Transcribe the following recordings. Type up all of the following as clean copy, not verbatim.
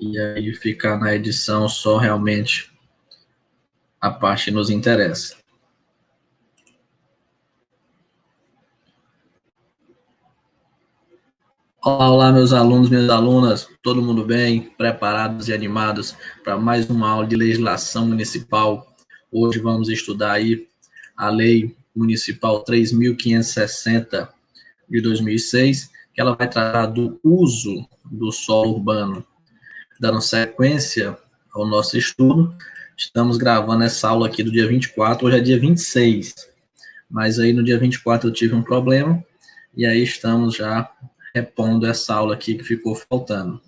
e aí ficar na edição só realmente a parte que nos interessa. Olá, olá, meus alunos, minhas alunas, todo mundo bem? Preparados e animados para mais uma aula de legislação municipal? Hoje vamos estudar aí a Lei Municipal 3.560 de 2006, que ela vai tratar do uso do solo urbano. Dando sequência ao nosso estudo, estamos gravando essa aula aqui do dia 24, hoje é dia 26, mas aí no dia 24 eu tive um problema, e aí estamos já repondo essa aula aqui que ficou faltando.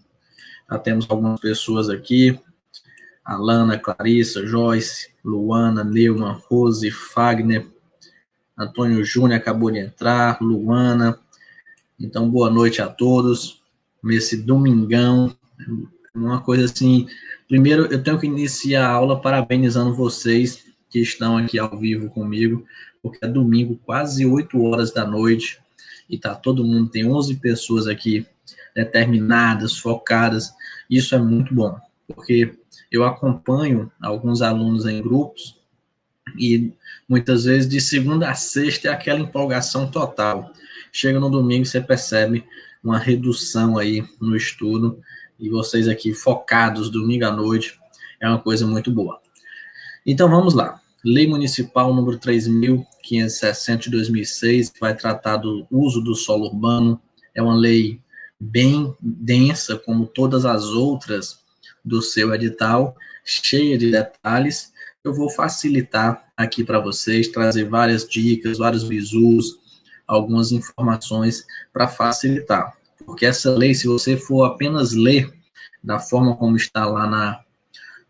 Já temos algumas pessoas aqui, Alana, Clarissa, Joyce, Luana, Neumann, Rose, Fagner, Antônio Júnior acabou de entrar, Luana. Então, boa noite a todos. Nesse domingão, uma coisa assim, primeiro eu tenho que iniciar a aula parabenizando vocês que estão aqui ao vivo comigo, porque é domingo, quase 8 horas da noite, e tá todo mundo, tem 11 pessoas aqui determinadas, focadas. Isso é muito bom, porque eu acompanho alguns alunos em grupos e muitas vezes de segunda a sexta é aquela empolgação total. Chega no domingo, você percebe uma redução aí no estudo, e vocês aqui focados domingo à noite é uma coisa muito boa. Então vamos lá. Lei Municipal número 3.560 de 2006, que vai tratar do uso do solo urbano. É uma lei bem densa, como todas as outras do seu edital, cheia de detalhes. Eu vou facilitar aqui para vocês, trazer várias dicas, vários bizus, algumas informações para facilitar. Porque essa lei, se você for apenas ler da forma como está lá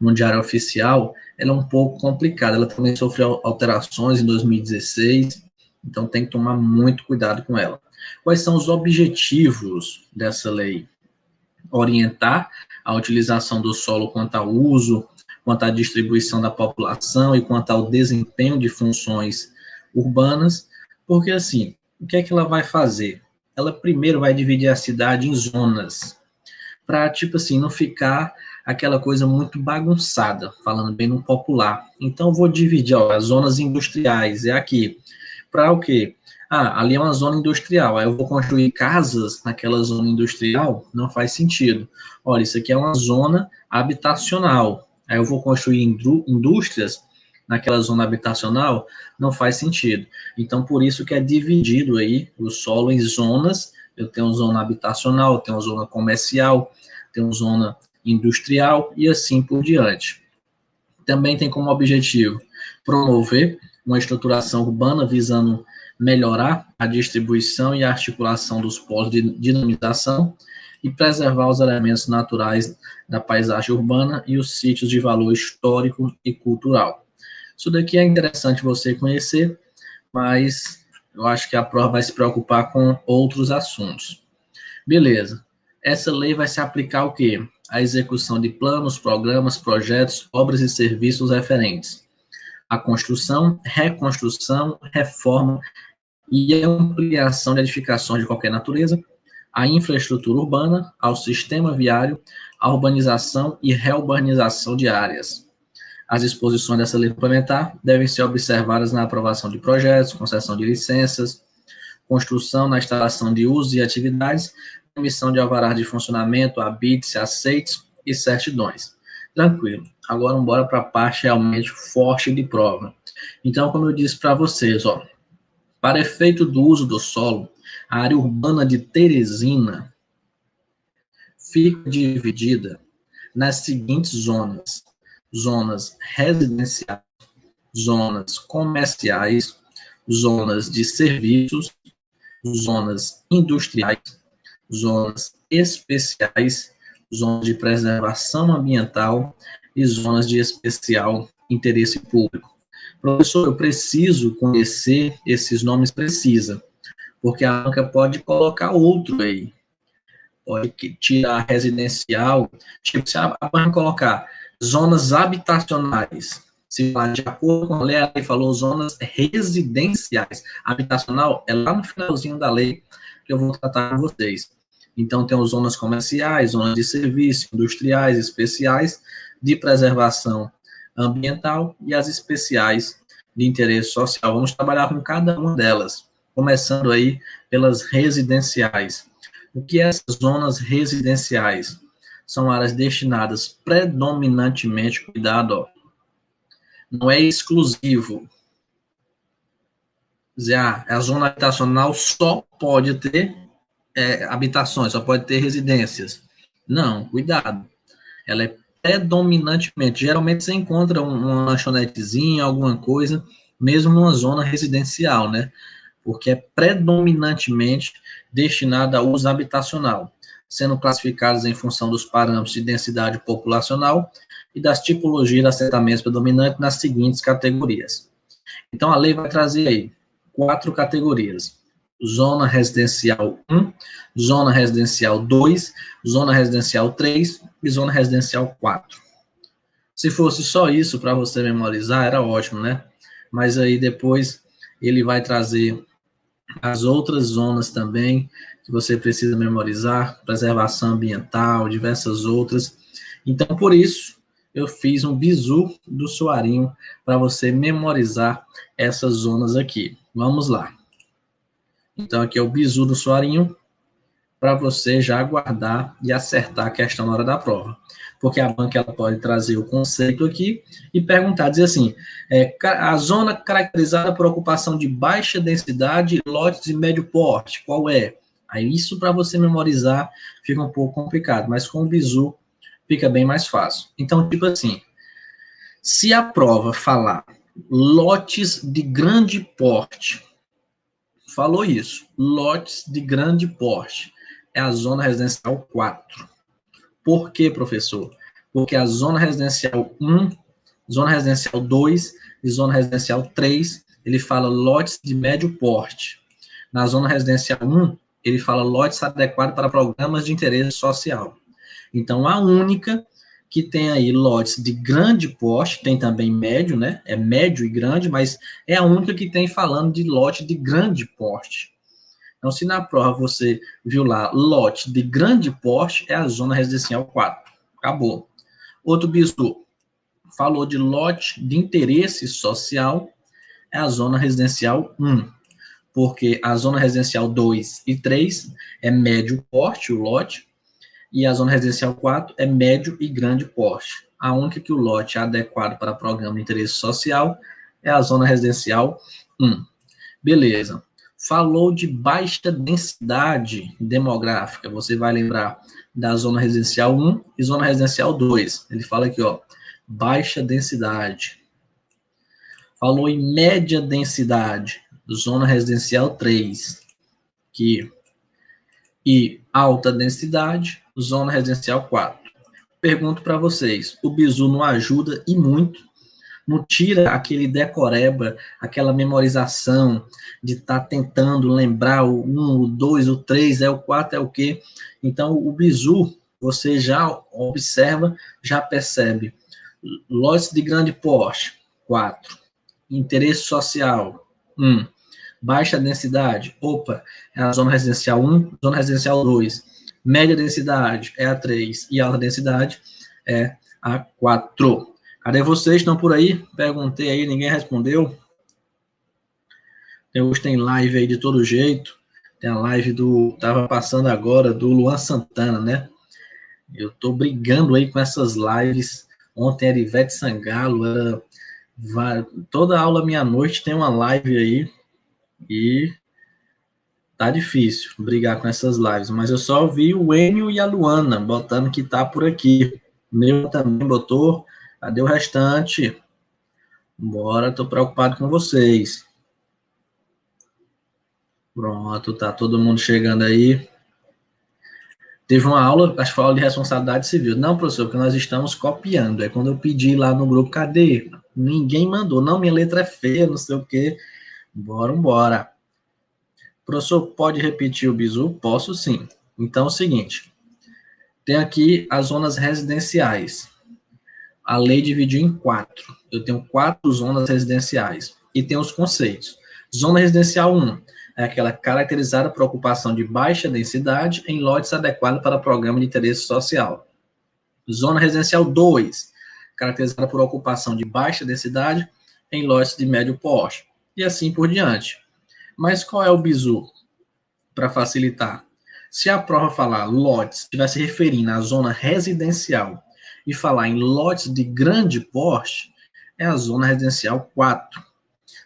no Diário Oficial, ela é um pouco complicada. Ela também sofreu alterações em 2016, então tem que tomar muito cuidado com ela. Quais são os objetivos dessa lei? Orientar a utilização do solo quanto ao uso, quanto à distribuição da população e quanto ao desempenho de funções urbanas, porque assim, o que é que ela vai fazer? Ela primeiro vai dividir a cidade em zonas, para, tipo assim, não ficar aquela coisa muito bagunçada, falando bem no popular. Então, vou dividir, ó, as zonas industriais, é aqui. Para o quê? Ah, ali é uma zona industrial, aí eu vou construir casas naquela zona industrial? Não faz sentido. Olha, isso aqui é uma zona habitacional, aí eu vou construir indústrias naquela zona habitacional? Não faz sentido. Então, por isso que é dividido aí o solo em zonas. Eu tenho zona habitacional, eu tenho zona comercial, tenho zona industrial e assim por diante. Também tem como objetivo promover uma estruturação urbana visando melhorar a distribuição e a articulação dos polos de dinamização e preservar os elementos naturais da paisagem urbana e os sítios de valor histórico e cultural. Isso daqui é interessante você conhecer, mas eu acho que a prova vai se preocupar com outros assuntos. Beleza. Essa lei vai se aplicar ao quê? A execução de planos, programas, projetos, obras e serviços referentes à construção, reconstrução, reforma e ampliação de edificações de qualquer natureza, à infraestrutura urbana, ao sistema viário, à urbanização e reurbanização de áreas. As disposições dessa lei complementar devem ser observadas na aprovação de projetos, concessão de licenças, construção, na instalação de usos e atividades, emissão de alvarás de funcionamento, habites, aceites e certidões. Tranquilo. Agora vamos embora para a parte realmente forte de prova. Então, como eu disse para vocês, ó, para efeito do uso do solo, a área urbana de Teresina fica dividida nas seguintes zonas: zonas residenciais, zonas comerciais, zonas de serviços, zonas industriais, zonas especiais, zonas de preservação ambiental e zonas de especial interesse público. Professor, eu preciso conhecer esses nomes, precisa, porque a banca pode colocar outro aí, pode tirar residencial, tipo, se a banca colocar zonas habitacionais, se de acordo com a lei falou zonas residenciais, habitacional é lá no finalzinho da lei que eu vou tratar com vocês. Então, tem as zonas comerciais, zonas de serviço, industriais, especiais, de preservação ambiental e as especiais de interesse social. Vamos trabalhar com cada uma delas, começando aí pelas residenciais. O que é essas zonas residenciais? São áreas destinadas predominantemente, cuidado, ó, não é exclusivo. Dizer, a zona habitacional só pode ter habitações, só pode ter residências. Não, cuidado. Ela é predominantemente. Geralmente você encontra uma lanchonetezinha, alguma coisa, mesmo numa zona residencial, né? Porque é predominantemente destinada ao uso habitacional, sendo classificadas em função dos parâmetros de densidade populacional e das tipologias de assentamentos predominantes nas seguintes categorias. Então, a lei vai trazer aí 4 categorias: zona residencial 1, zona residencial 2, zona residencial 3 e zona residencial 4. Se fosse só isso para você memorizar, era ótimo, né? Mas aí depois ele vai trazer as outras zonas também que você precisa memorizar, preservação ambiental, diversas outras. Então, por isso, eu fiz um bizu do Soarinho para você memorizar essas zonas aqui. Vamos lá. Então, aqui é o bizu do Soarinho para você já guardar e acertar a questão na hora da prova. Porque a banca ela pode trazer o conceito aqui e perguntar, dizer assim, a zona caracterizada por ocupação de baixa densidade, lotes de médio porte, qual é? Aí isso para você memorizar fica um pouco complicado, mas com o bizu fica bem mais fácil. Então, tipo assim, se a prova falar lotes de grande porte, falou isso, lotes de grande porte, é a zona residencial 4. Por quê, professor? Porque a zona residencial 1, zona residencial 2 e zona residencial 3, ele fala lotes de médio porte. Na zona residencial 1, ele fala lotes adequados para programas de interesse social. Então, a única que tem aí lotes de grande porte, tem também médio, né? É médio e grande, mas é a única que tem falando de lote de grande porte. Então, se na prova você viu lá lote de grande porte, é a zona residencial 4. Acabou. Outro bizu falou de lote de interesse social, é a zona residencial 1. Porque a zona residencial 2 e 3 é médio porte, o lote, e a zona residencial 4 é médio e grande porte. A única que o lote é adequado para programa de interesse social é a zona residencial 1. Beleza. Falou de baixa densidade demográfica. Você vai lembrar da zona residencial 1 e zona residencial 2. Ele fala aqui, ó, baixa densidade. Falou em média densidade, zona residencial 3. Aqui. E alta densidade, zona residencial 4. Pergunto para vocês, o bizu não ajuda e muito, não tira aquele decoreba, aquela memorização de estar tentando lembrar o 1, o 2, o 3, o 4 é o quê? Então, o bizu, você já observa, já percebe. Lotes de grande porte, 4. Interesse social, 1. Baixa densidade, opa, é a zona residencial 1, zona residencial 2. Média densidade é a 3 e alta densidade é a 4. Cadê vocês? Estão por aí? Perguntei aí, ninguém respondeu. Hoje tem live aí de todo jeito. Tem a live tava passando agora, do Luan Santana, né? Eu tô brigando aí com essas lives. Ontem era Ivete Sangalo, toda aula meia-noite tem uma live aí. E tá difícil brigar com essas lives. Mas eu só vi o Enio e a Luana botando que tá por aqui. O meu também botou. Cadê o restante? Bora, tô preocupado com vocês. Pronto, tá todo mundo chegando aí. Teve uma aula, acho que foi aula de responsabilidade civil. Não, professor, porque nós estamos copiando. É quando eu pedi lá no grupo, cadê? Ninguém mandou. Não, minha letra é feia, não sei o quê. Bora. Professor, pode repetir o bizu? Posso sim. Então é o seguinte. Tem aqui as zonas residenciais. A lei dividiu em 4. Eu tenho 4 zonas residenciais. E tem os conceitos. Zona residencial 1 é aquela caracterizada por ocupação de baixa densidade em lotes adequados para programa de interesse social. Zona residencial 2, caracterizada por ocupação de baixa densidade em lotes de médio porte, e assim por diante. Mas qual é o bizu? Para facilitar. Se a prova falar lotes, estiver se referindo à zona residencial e falar em lotes de grande porte, é a zona residencial 4.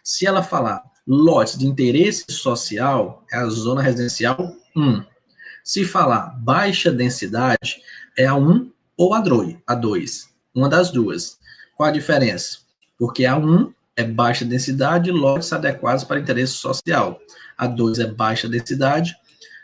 Se ela falar lotes de interesse social, é a zona residencial 1. Se falar baixa densidade, é a 1 ou a 2. Uma das duas. Qual a diferença? Porque a 1 é baixa densidade e lotes adequados para interesse social. A 2 é baixa densidade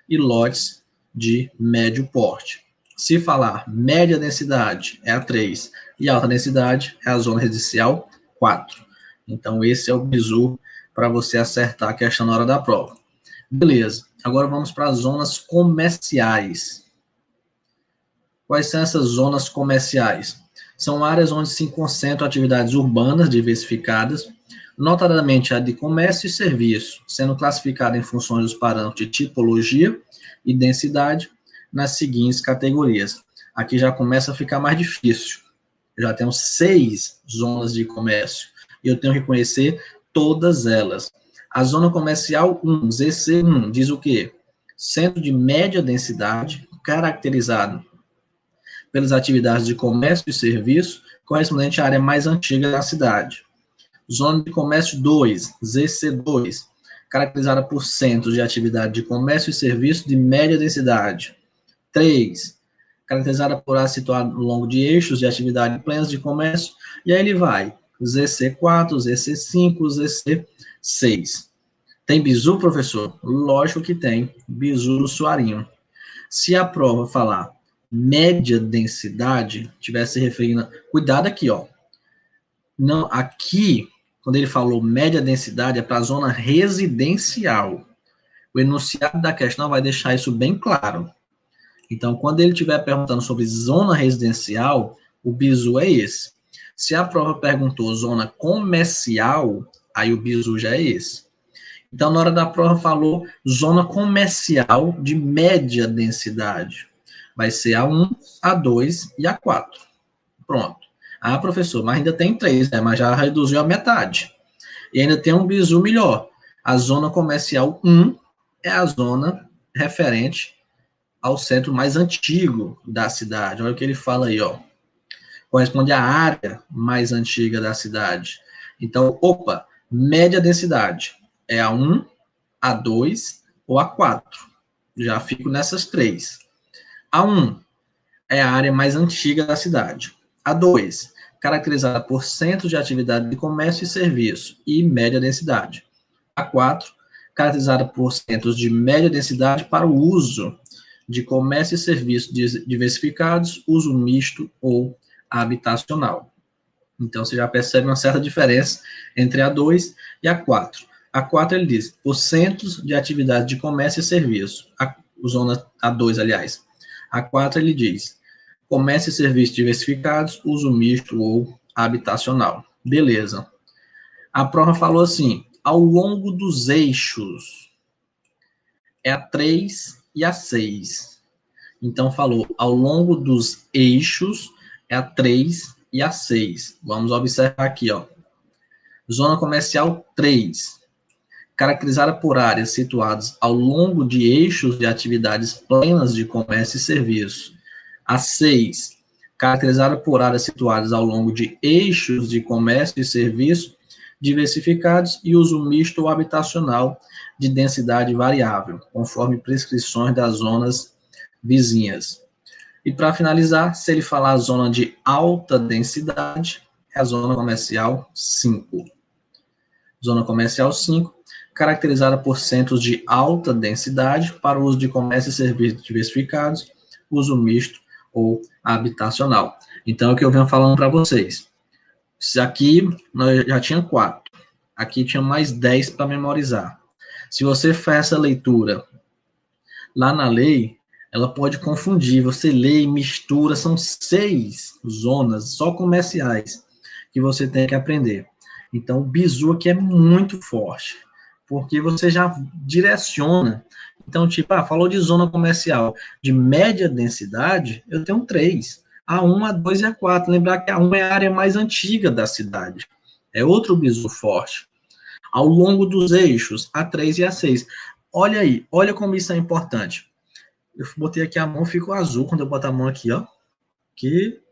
e lotes de médio porte. Se falar média densidade, é a 3, e alta densidade é a zona residencial 4. Então, esse é o bizu para você acertar a questão na hora da prova. Beleza, agora vamos para as zonas comerciais. Quais são essas zonas comerciais? São áreas onde se concentram atividades urbanas diversificadas, notadamente a de comércio e serviço, sendo classificada em funções dos parâmetros de tipologia e densidade nas seguintes categorias. Aqui já começa a ficar mais difícil. Já temos 6 zonas de comércio e eu tenho que conhecer todas elas. A zona comercial 1, ZC1, diz o quê? Centro de média densidade, caracterizado pelas atividades de comércio e serviço, correspondente à área mais antiga da cidade. Zona de comércio 2, ZC2, caracterizada por centros de atividade de comércio e serviço de média densidade. 3, caracterizada por área situada ao longo de eixos de atividade plenas de comércio, e aí ele vai, ZC4, ZC5, ZC6. Tem bizu, professor? Lógico que tem, bizu no suarinho. Se a prova falar média densidade, estiver se referindo, cuidado aqui, ó. Não, aqui, quando ele falou média densidade, é para a zona residencial. O enunciado da questão vai deixar isso bem claro. Então, quando ele estiver perguntando sobre zona residencial, o bizu é esse. Se a prova perguntou zona comercial, aí o bizu já é esse. Então, na hora da prova, falou zona comercial de média densidade. Vai ser a 1, a 2 e a 4. Pronto. Ah, professor, mas ainda tem 3, né? Mas já reduziu a metade. E ainda tem um bizu melhor. A zona comercial 1 é a zona referente ao centro mais antigo da cidade. Olha o que ele fala aí, ó. Corresponde à área mais antiga da cidade. Então, opa, média densidade é a 1, a 2 ou a 4. Já fico nessas 3. A 1 é a área mais antiga da cidade. A 2, caracterizada por centros de atividade de comércio e serviço e média densidade. A 4, caracterizada por centros de média densidade para o uso de comércio e serviços diversificados, uso misto ou habitacional. Então, você já percebe uma certa diferença entre a 2 e a 4. A 4, ele diz, por centros de atividade de comércio e serviço. A 2, aliás. A 4, ele diz, comércio e serviços diversificados, uso misto ou habitacional. Beleza. A prova falou assim, ao longo dos eixos, é a 3 e a 6. Então, falou, ao longo dos eixos, é a 3 e a 6. Vamos observar aqui, ó. Zona comercial 3, caracterizada por áreas situadas ao longo de eixos de atividades plenas de comércio e serviço. A 6, caracterizada por áreas situadas ao longo de eixos de comércio e serviço diversificados e uso misto ou habitacional de densidade variável, conforme prescrições das zonas vizinhas. E para finalizar, se ele falar zona de alta densidade, é a zona comercial 5. Zona comercial 5, caracterizada por centros de alta densidade para o uso de comércio e serviços diversificados, uso misto ou habitacional. Então, é o que eu venho falando para vocês. Aqui, nós já tinha 4. Aqui tinha mais 10 para memorizar. Se você faz essa leitura lá na lei, ela pode confundir. Você lê e mistura, são 6 zonas só comerciais que você tem que aprender. Então, o bizu aqui é muito forte, porque você já direciona. Então, tipo, falou de zona comercial de média densidade, eu tenho 3. A1, A2 e A4. Lembrar que A1 é a área mais antiga da cidade. É outro bizu forte. Ao longo dos eixos, A3 e A6. Olha aí, olha como isso é importante. Eu botei aqui a mão, ficou azul quando eu boto a mão aqui, ó.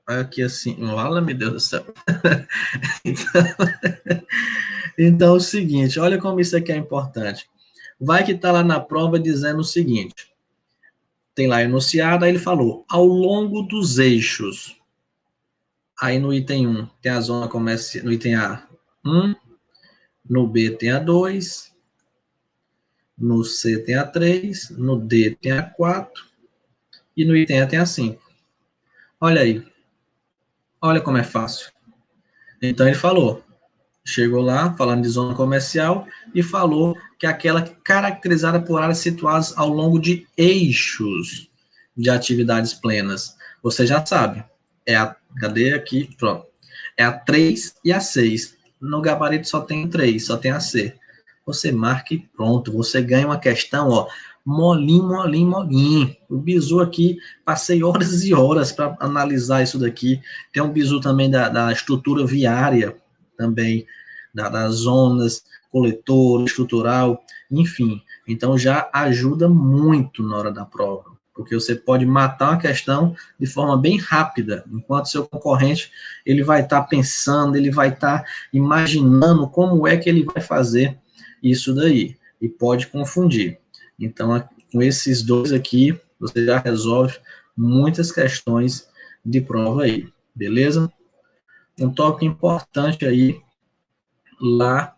Aqui assim, olha, meu Deus do céu. Então, é o seguinte, olha como isso aqui é importante. Vai que tá lá na prova dizendo o seguinte, tem lá enunciado, aí ele falou, ao longo dos eixos. Aí no item 1 tem a zona comercial, no item A1, no B tem a 2, no C tem a 3, no D tem a 4 e no item E tem a 5. Olha aí, olha como é fácil. Então ele falou, chegou lá, falando de zona comercial, e falou que é aquela caracterizada por áreas situadas ao longo de eixos de atividades plenas. Você já sabe, cadê aqui? Pronto. É a 3 e a 6. No gabarito só tem 3, só tem a C. Você marca e pronto, você ganha uma questão, ó, molinho, molinho, molinho. O bizu aqui, passei horas e horas para analisar isso daqui. Tem um bizu também da estrutura viária, também, das zonas, coletor, estrutural, enfim. Então, já ajuda muito na hora da prova, porque você pode matar uma questão de forma bem rápida, enquanto seu concorrente, ele vai estar pensando, ele vai estar imaginando como é que ele vai fazer isso daí, e pode confundir. Então, com esses dois aqui, você já resolve muitas questões de prova aí, beleza? Um toque importante aí, lá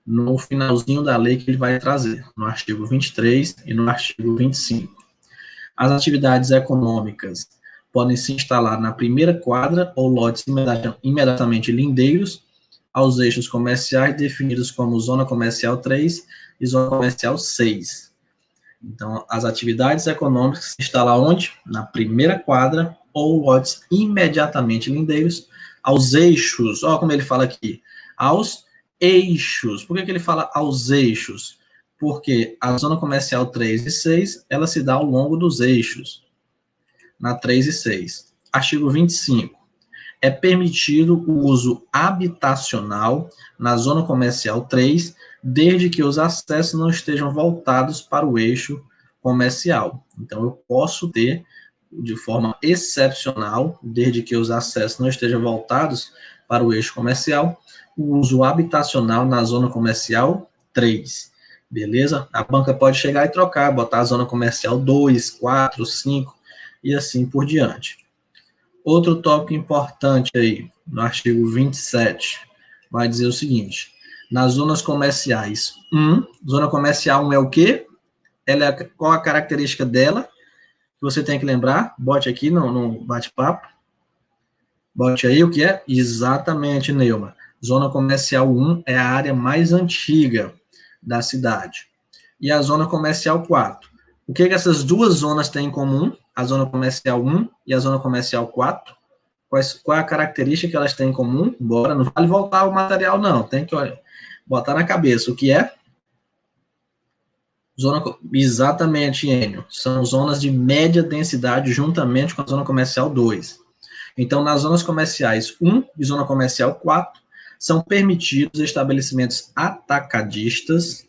no finalzinho da lei que ele vai trazer, no artigo 23 e no artigo 25. As atividades econômicas podem se instalar na primeira quadra ou lotes imediatamente lindeiros aos eixos comerciais definidos como Zona Comercial 3 e Zona Comercial 6. Então, as atividades econômicas se instalam onde? Na primeira quadra ou lotes imediatamente lindeiros aos eixos. Olha como ele fala aqui, aos eixos. Por que ele fala aos eixos? Porque a zona comercial 3 e 6, ela se dá ao longo dos eixos, na 3 e 6. Artigo 25. É permitido o uso habitacional na zona comercial 3, desde que os acessos não estejam voltados para o eixo comercial. Então, eu posso ter, de forma excepcional, desde que os acessos não estejam voltados para o eixo comercial, o uso habitacional na zona comercial 3. Beleza? A banca pode chegar e trocar, botar a zona comercial 2, 4, 5 e assim por diante. Outro tópico importante aí, no artigo 27, vai dizer o seguinte, nas zonas comerciais 1, zona comercial 1 é o quê? Qual a característica dela? Que você tem que lembrar, bote aqui no bate-papo. Bote aí o que é? Exatamente, Neuma. Zona comercial 1 é a área mais antiga da cidade. E a zona comercial 4. O que essas duas zonas têm em comum? A zona comercial 1 e a zona comercial 4? Qual é a característica que elas têm em comum? Bora, não vale voltar o material, não. Tem que botar na cabeça. O que é? Exatamente, Enio. São zonas de média densidade juntamente com a zona comercial 2. Então, nas zonas comerciais 1 e zona comercial 4, são permitidos estabelecimentos atacadistas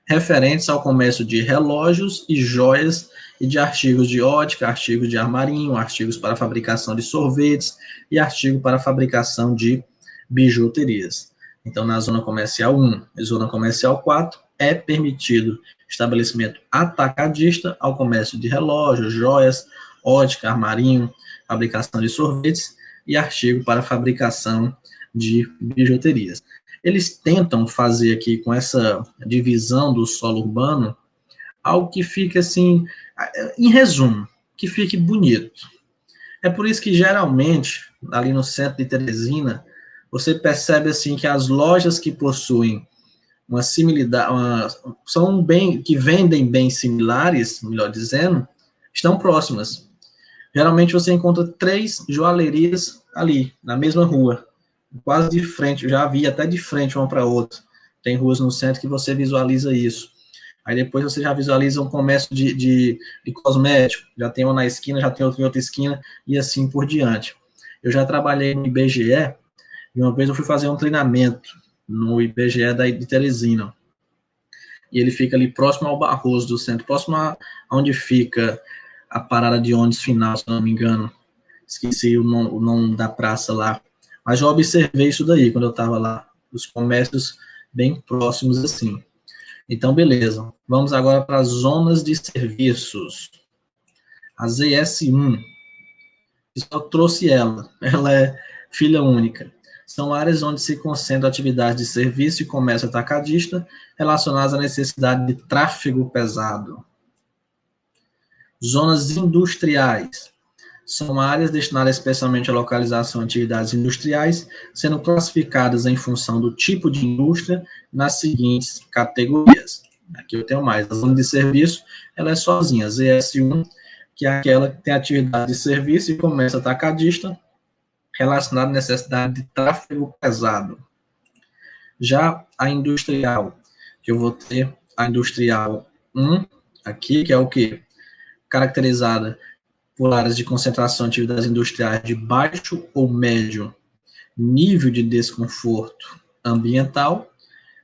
referentes ao comércio de relógios e joias e de artigos de ótica, artigos de armarinho, artigos para fabricação de sorvetes e artigo para fabricação de bijuterias. Então, na zona comercial 1 e zona comercial 4, é permitido estabelecimento atacadista ao comércio de relógios, joias, ótica, armarinho, fabricação de sorvetes e artigo para fabricação de bijuterias. Eles tentam fazer aqui com essa divisão do solo urbano algo que fique assim, em resumo, que fique bonito. É por isso que geralmente, ali no centro de Teresina, você percebe assim que as lojas que possuem uma similaridade, são bem, que vendem bens similares, melhor dizendo, estão próximas. Geralmente você encontra 3 joalherias ali, na mesma rua, quase de frente, eu já vi até de frente uma para outra. Tem ruas no centro que você visualiza isso. Aí depois você já visualiza um comércio de cosmético, já tem um na esquina, já tem outro em outra esquina, e assim por diante. Eu já trabalhei no IBGE, e uma vez eu fui fazer um treinamento no IBGE de Teresina, e ele fica ali próximo ao Barroso do centro, próximo a onde fica a parada de ônibus final, se não me engano. Esqueci o nome da praça lá. Mas já observei isso daí quando eu estava lá, os comércios bem próximos assim. Então, beleza. Vamos agora para as zonas de serviços. A ZS1, só trouxe ela é filha única. São áreas onde se concentram atividades de serviço e comércio atacadista relacionadas à necessidade de tráfego pesado. Zonas industriais. São áreas destinadas especialmente à localização de atividades industriais, sendo classificadas em função do tipo de indústria nas seguintes categorias. Aqui eu tenho mais. A zona de serviço, ela é sozinha. ZS1, que é aquela que tem atividade de serviço e comércio atacadista relacionada à necessidade de tráfego pesado. Já a industrial, que eu vou ter a industrial 1, aqui, que é o quê? Caracterizada por áreas de concentração de atividades industriais de baixo ou médio nível de desconforto ambiental,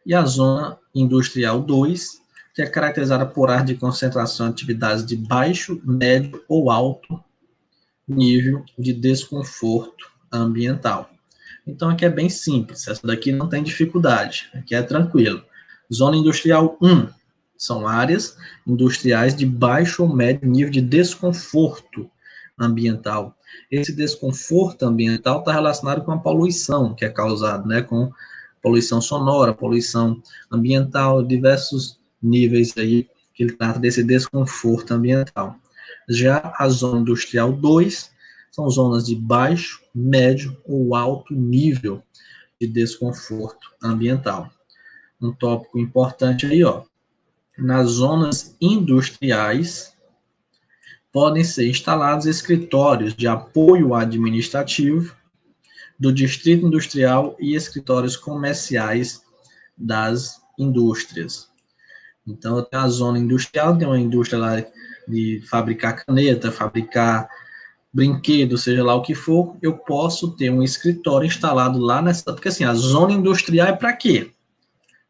e a zona industrial 2, que é caracterizada por áreas de concentração de atividades de baixo, médio ou alto nível de desconforto ambiental. Então aqui é bem simples, essa daqui não tem dificuldade, aqui é tranquilo. Zona industrial 1 são áreas industriais de baixo ou médio nível de desconforto ambiental. Esse desconforto ambiental está relacionado com a poluição que é causada, né, com poluição sonora, poluição ambiental, diversos níveis aí que ele trata desse desconforto ambiental. Já a zona industrial 2 são zonas de baixo, médio ou alto nível de desconforto ambiental. Um tópico importante aí, ó. Nas zonas industriais, podem ser instalados escritórios de apoio administrativo do distrito industrial e escritórios comerciais das indústrias. Então, eu tenho a zona industrial, tem uma indústria lá de fabricar caneta, fabricar brinquedo, seja lá o que for, eu posso ter um escritório instalado lá nessa... Porque, assim, a zona industrial é para quê?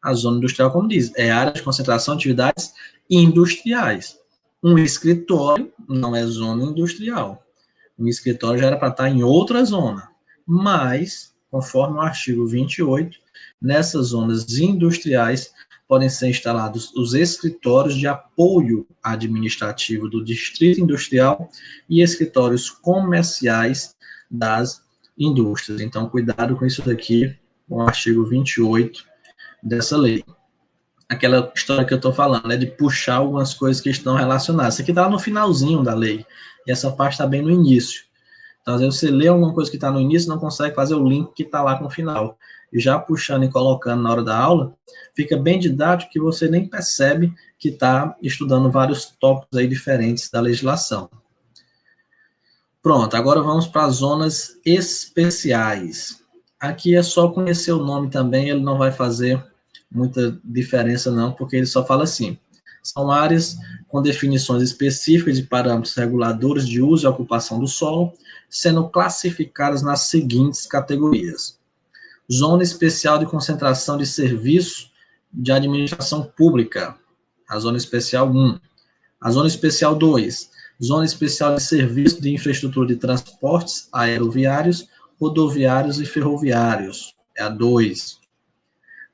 A zona industrial, como diz, é área de concentração de atividades industriais. Um escritório não é zona industrial. Um escritório já era para estar em outra zona. Mas, conforme o artigo 28, nessas zonas industriais podem ser instalados os escritórios de apoio administrativo do distrito industrial e escritórios comerciais das indústrias. Então, cuidado com isso daqui, com o artigo 28 dessa lei. Aquela história que eu estou falando, né, de puxar algumas coisas que estão relacionadas. Isso aqui está no finalzinho da lei, e essa parte está bem no início. Então, às vezes você lê alguma coisa que está no início e não consegue fazer o link que está lá com o final. E já puxando e colocando na hora da aula, fica bem didático que você nem percebe que está estudando vários tópicos aí diferentes da legislação. Pronto, agora vamos para as zonas especiais. Aqui é só conhecer o nome também, ele não vai fazer muita diferença não, porque ele só fala assim: são áreas com definições específicas de parâmetros reguladores de uso e ocupação do solo, sendo classificadas nas seguintes categorias: zona especial de concentração de serviços de administração pública, a zona especial 1, a zona especial 2, zona especial de serviço de infraestrutura de transportes aeroviários, rodoviários e ferroviários, é a 2.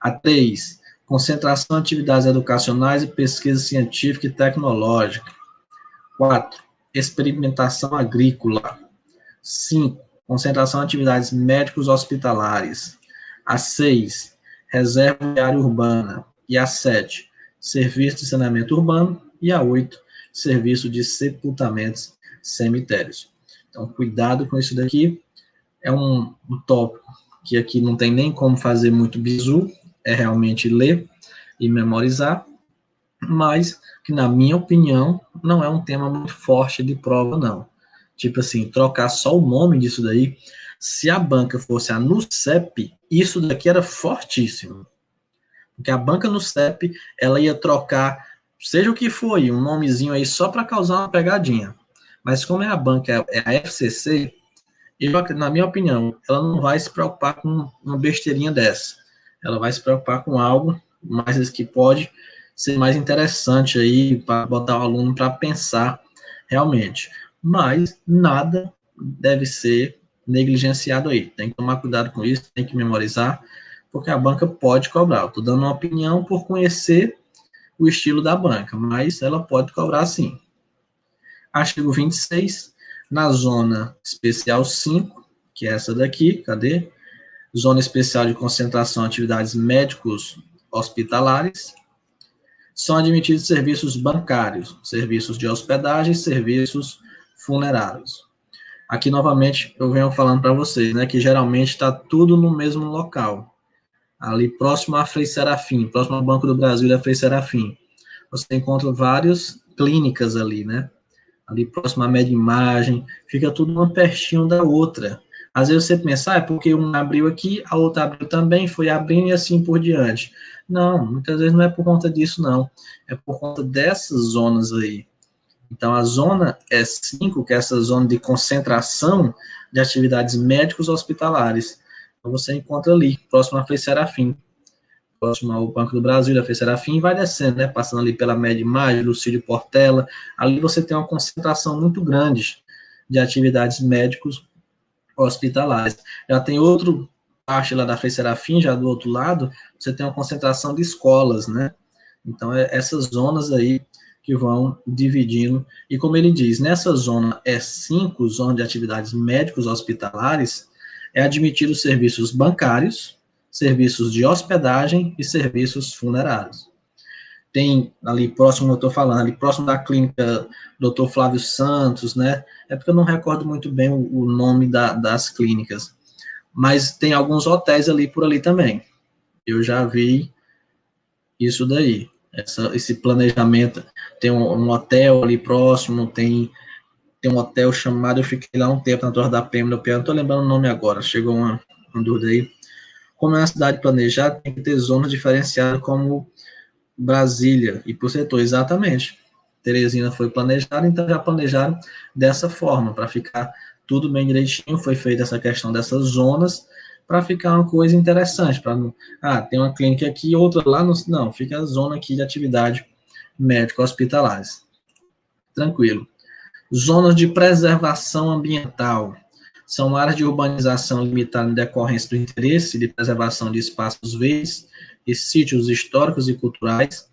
A 3, concentração de atividades educacionais e pesquisa científica e tecnológica. 4, experimentação agrícola. 5, concentração de atividades médicos hospitalares. A 6, reserva viária urbana. E a 7, serviço de saneamento urbano. E a 8, serviço de sepultamentos cemitérios. Então, cuidado com isso daqui. É um tópico que aqui não tem nem como fazer muito bizu, é realmente ler e memorizar, mas que, na minha opinião, não é um tema muito forte de prova, não. Tipo assim, trocar só o nome disso daí, se a banca fosse a NUCEP, isso daqui era fortíssimo. Porque a banca no CEP, ela ia trocar, seja o que for, um nomezinho aí só para causar uma pegadinha. Mas como é a banca, é a FCC, na minha opinião, ela não vai se preocupar com uma besteirinha dessa. Ela vai se preocupar com algo mais que pode ser mais interessante aí para botar o aluno para pensar realmente. Mas nada deve ser negligenciado aí. Tem que tomar cuidado com isso, tem que memorizar, porque a banca pode cobrar. Estou dando uma opinião por conhecer o estilo da banca, mas ela pode cobrar sim. Artigo 26, na zona especial 5, que é essa daqui, cadê? Zona especial de concentração de atividades médicos hospitalares, são admitidos serviços bancários, serviços de hospedagem, serviços funerários. Aqui, novamente, eu venho falando para vocês, né, que geralmente está tudo no mesmo local. Ali próximo à Frei Serafim, próximo ao Banco do Brasil da Frei Serafim. Você encontra várias clínicas ali, né? Ali próximo à média imagem, fica tudo uma pertinho da outra. Às vezes você pensa, é porque um abriu aqui, a outra abriu também, foi abrindo e assim por diante. Não, muitas vezes não é por conta disso, não. É por conta dessas zonas aí. Então, a zona E5, que é essa zona de concentração de atividades médicos hospitalares. Então, você encontra ali, próximo à Frei Serafim, próximo ao Banco do Brasil, da Frei Serafim, e vai descendo, né, passando ali pela Média Imagem, Lucídio Portela. Ali você tem uma concentração muito grande de atividades médicos hospitalares. Já tem outro parte lá da Frei Serafim, já do outro lado, você tem uma concentração de escolas, né? Então, essas zonas aí que vão dividindo. E como ele diz, nessa zona E5, zona de atividades médicos hospitalares, é admitido serviços bancários, serviços de hospedagem e serviços funerários. Tem ali próximo, eu estou falando, ali próximo da clínica Dr. Flávio Santos, né? É porque eu não recordo muito bem o nome das clínicas. Mas tem alguns hotéis ali por ali também. Eu já vi isso daí. Esse planejamento. Tem um hotel ali próximo, tem um hotel chamado, eu fiquei lá um tempo na Torre da Pema, não estou lembrando o nome agora, chegou uma dúvida aí. Como é uma cidade planejada, tem que ter zonas diferenciadas como Brasília e por setor, exatamente. Teresina foi planejada, então já planejaram dessa forma, para ficar tudo bem direitinho, foi feita essa questão dessas zonas, para ficar uma coisa interessante, para não, tem uma clínica aqui, outra lá, não, fica a zona aqui de atividade médico-hospitalares. Tranquilo. Zonas de preservação ambiental. São áreas de urbanização limitada em decorrência do interesse de preservação de espaços verdes e sítios históricos e culturais,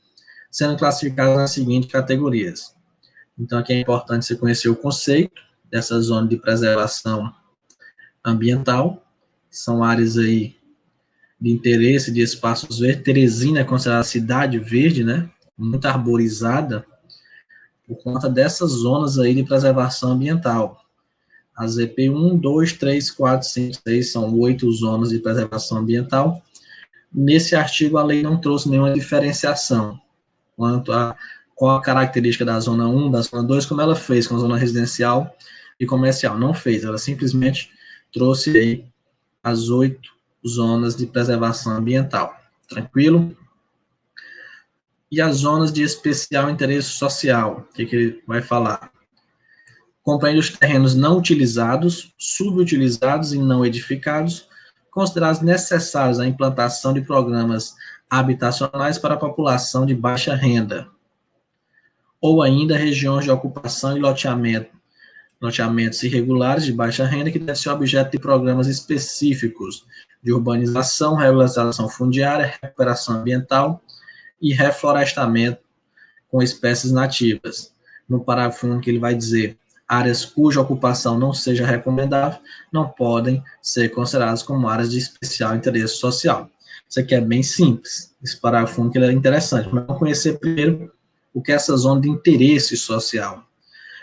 sendo classificadas nas seguintes categorias. Então, aqui é importante você conhecer o conceito dessa zona de preservação ambiental. São áreas aí de interesse de espaços verdes. Teresina é considerada cidade verde, né? Muito arborizada, por conta dessas zonas aí de preservação ambiental. As EP 1, 2, 3, 4, 5, 6 são 8 zonas de preservação ambiental. Nesse artigo, a lei não trouxe nenhuma diferenciação quanto a qual a característica da zona 1, da zona 2, como ela fez com a zona residencial e comercial. Não fez, ela simplesmente trouxe aí as 8 zonas de preservação ambiental. Tranquilo? E as zonas de especial interesse social, o que ele vai falar? Compreende os terrenos não utilizados, subutilizados e não edificados, considerados necessários à implantação de programas habitacionais para a população de baixa renda, ou ainda regiões de ocupação e loteamentos irregulares de baixa renda que devem ser objeto de programas específicos de urbanização, regularização fundiária, recuperação ambiental e reflorestamento com espécies nativas. No parágrafo 1 que ele vai dizer, áreas cuja ocupação não seja recomendável não podem ser consideradas como áreas de especial interesse social. Isso aqui é bem simples, esse parágrafo 1 que ele é interessante, mas vamos conhecer primeiro o que é essa zona de interesse social.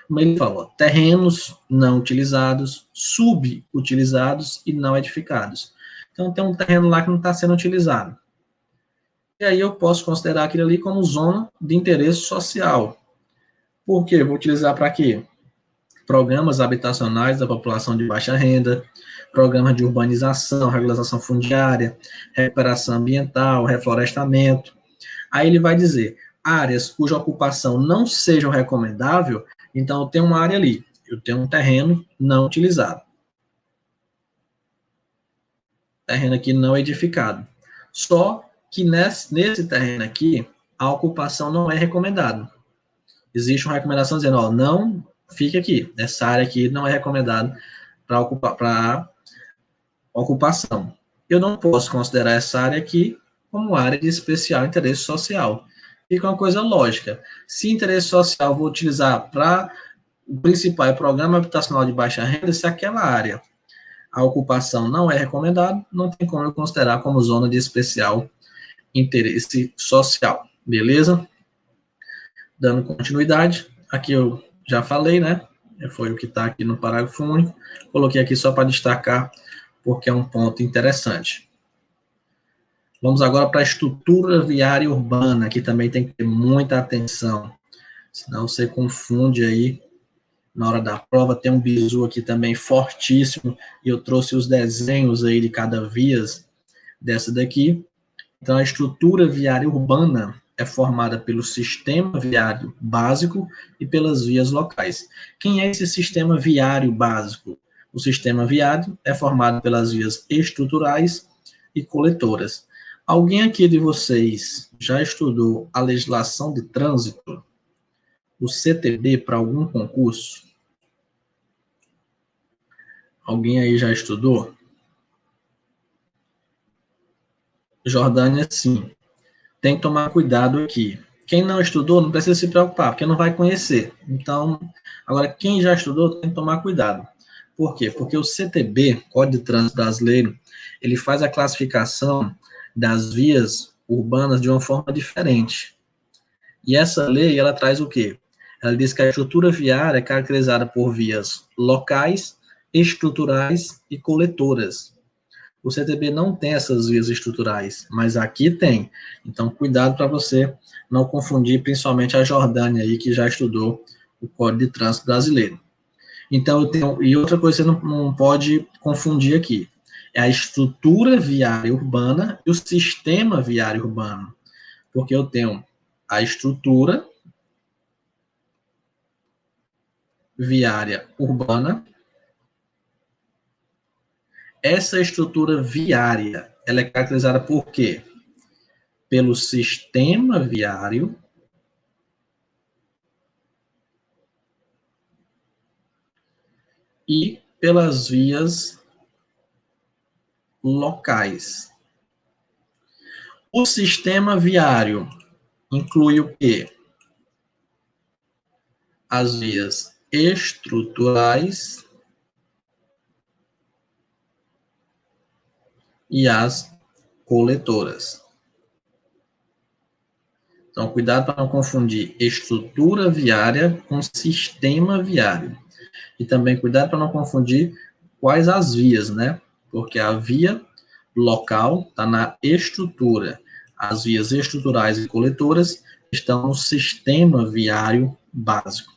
Como ele falou, terrenos não utilizados, subutilizados e não edificados. Então tem um terreno lá que não está sendo utilizado. E aí eu posso considerar aquilo ali como zona de interesse social. Por quê? Vou utilizar para quê? programas habitacionais da população de baixa renda, programas de urbanização, regularização fundiária, recuperação ambiental, reflorestamento. Aí ele vai dizer, áreas cuja ocupação não seja recomendável, então eu tenho uma área ali, eu tenho um terreno não utilizado. Terreno aqui não edificado. Só que nesse terreno aqui, a ocupação não é recomendada. Existe uma recomendação dizendo, ó, não fique aqui. Essa área aqui não é recomendada para ocupação. Eu não posso considerar essa área aqui como área de especial interesse social. Fica uma coisa lógica. Se interesse social eu vou utilizar para o principal programa habitacional de baixa renda, se aquela área a ocupação não é recomendada, não tem como eu considerar como zona de especial interesse social. Beleza? Dando continuidade, aqui eu já falei, né? Foi o que está aqui no parágrafo único. Coloquei aqui só para destacar, porque é um ponto interessante. Vamos agora para a estrutura viária urbana, que também tem que ter muita atenção, senão você confunde aí na hora da prova. Tem um bizu aqui também fortíssimo, e eu trouxe os desenhos aí de cada vias dessa daqui. Então, a estrutura viária urbana é formada pelo sistema viário básico e pelas vias locais. Quem é esse sistema viário básico? O sistema viário é formado pelas vias estruturais e coletoras. Alguém aqui de vocês já estudou a legislação de trânsito, o CTB, para algum concurso? Alguém aí já estudou? Jordânia, sim. Tem que tomar cuidado aqui. Quem não estudou não precisa se preocupar, porque não vai conhecer. Então, agora, quem já estudou tem que tomar cuidado. Por quê? Porque o CTB, Código de Trânsito Brasileiro, ele faz a classificação das vias urbanas de uma forma diferente. E essa lei, ela traz o quê? Ela diz que a estrutura viária é caracterizada por vias locais, estruturais e coletoras. O CTB não tem essas vias estruturais, mas aqui tem. Então, cuidado para você não confundir, principalmente a Jordânia aí, que já estudou o Código de Trânsito Brasileiro. Então, e outra coisa que você não pode confundir aqui, é a estrutura viária urbana e o sistema viário urbano. Porque eu tenho a estrutura viária urbana. Essa estrutura viária, ela é caracterizada por quê? Pelo sistema viário e pelas vias locais. O sistema viário inclui o quê? As vias estruturais e as coletoras. Então, cuidado para não confundir estrutura viária com sistema viário. E também cuidado para não confundir quais as vias, né? Porque a via local está na estrutura. As vias estruturais e coletoras estão no sistema viário básico.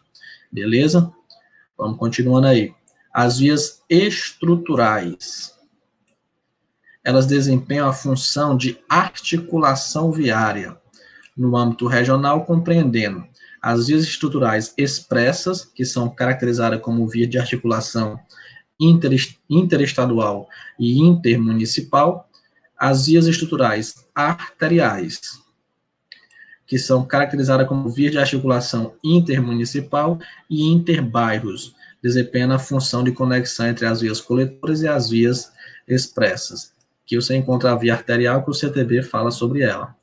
Beleza? Vamos continuando aí. As vias estruturais, elas desempenham a função de articulação viária no âmbito regional, compreendendo as vias estruturais expressas, que são caracterizadas como via de articulação interestadual e intermunicipal, as vias estruturais arteriais, que são caracterizadas como vias de articulação intermunicipal e interbairros, desempenhando a função de conexão entre as vias coletoras e as vias expressas. Que você encontra a via arterial, que o CTB fala sobre ela.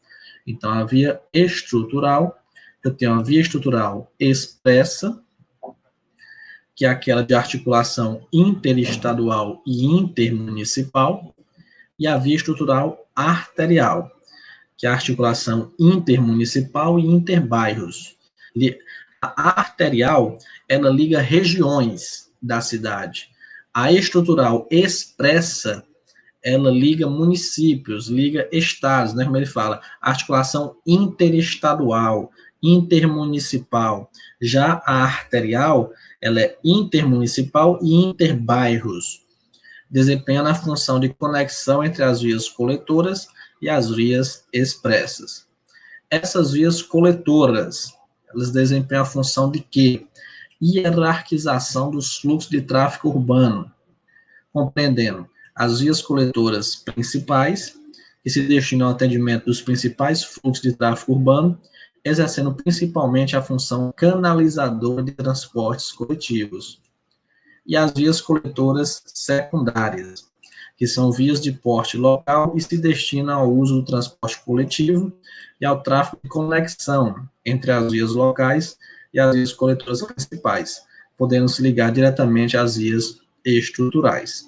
Então, a via estrutural, eu tenho a via estrutural expressa, que é aquela de articulação interestadual e intermunicipal, e a via estrutural arterial, que é a articulação intermunicipal e interbairros. A arterial, ela liga regiões da cidade. A estrutural expressa, ela liga municípios, liga estados, né, como ele fala, articulação interestadual, intermunicipal. Já a arterial, ela é intermunicipal e interbairros, desempenhando a função de conexão entre as vias coletoras e as vias expressas. Essas vias coletoras, elas desempenham a função de quê? Hierarquização dos fluxos de tráfego urbano, compreendendo as vias coletoras principais, que se destinam ao atendimento dos principais fluxos de tráfego urbano, exercendo principalmente a função canalizadora de transportes coletivos. E as vias coletoras secundárias, que são vias de porte local e se destinam ao uso do transporte coletivo e ao tráfego de conexão entre as vias locais e as vias coletoras principais, podendo se ligar diretamente às vias estruturais.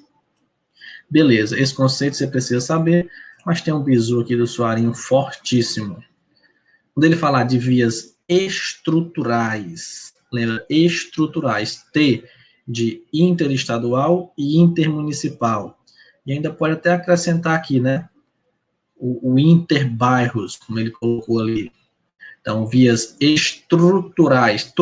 Beleza, esse conceito você precisa saber, mas tem um bizu aqui do Soarinho fortíssimo. Quando ele falar de vias estruturais, lembra, estruturais, T de interestadual e intermunicipal. E ainda pode até acrescentar aqui, né, o interbairros, como ele colocou ali. Então, vias estruturais,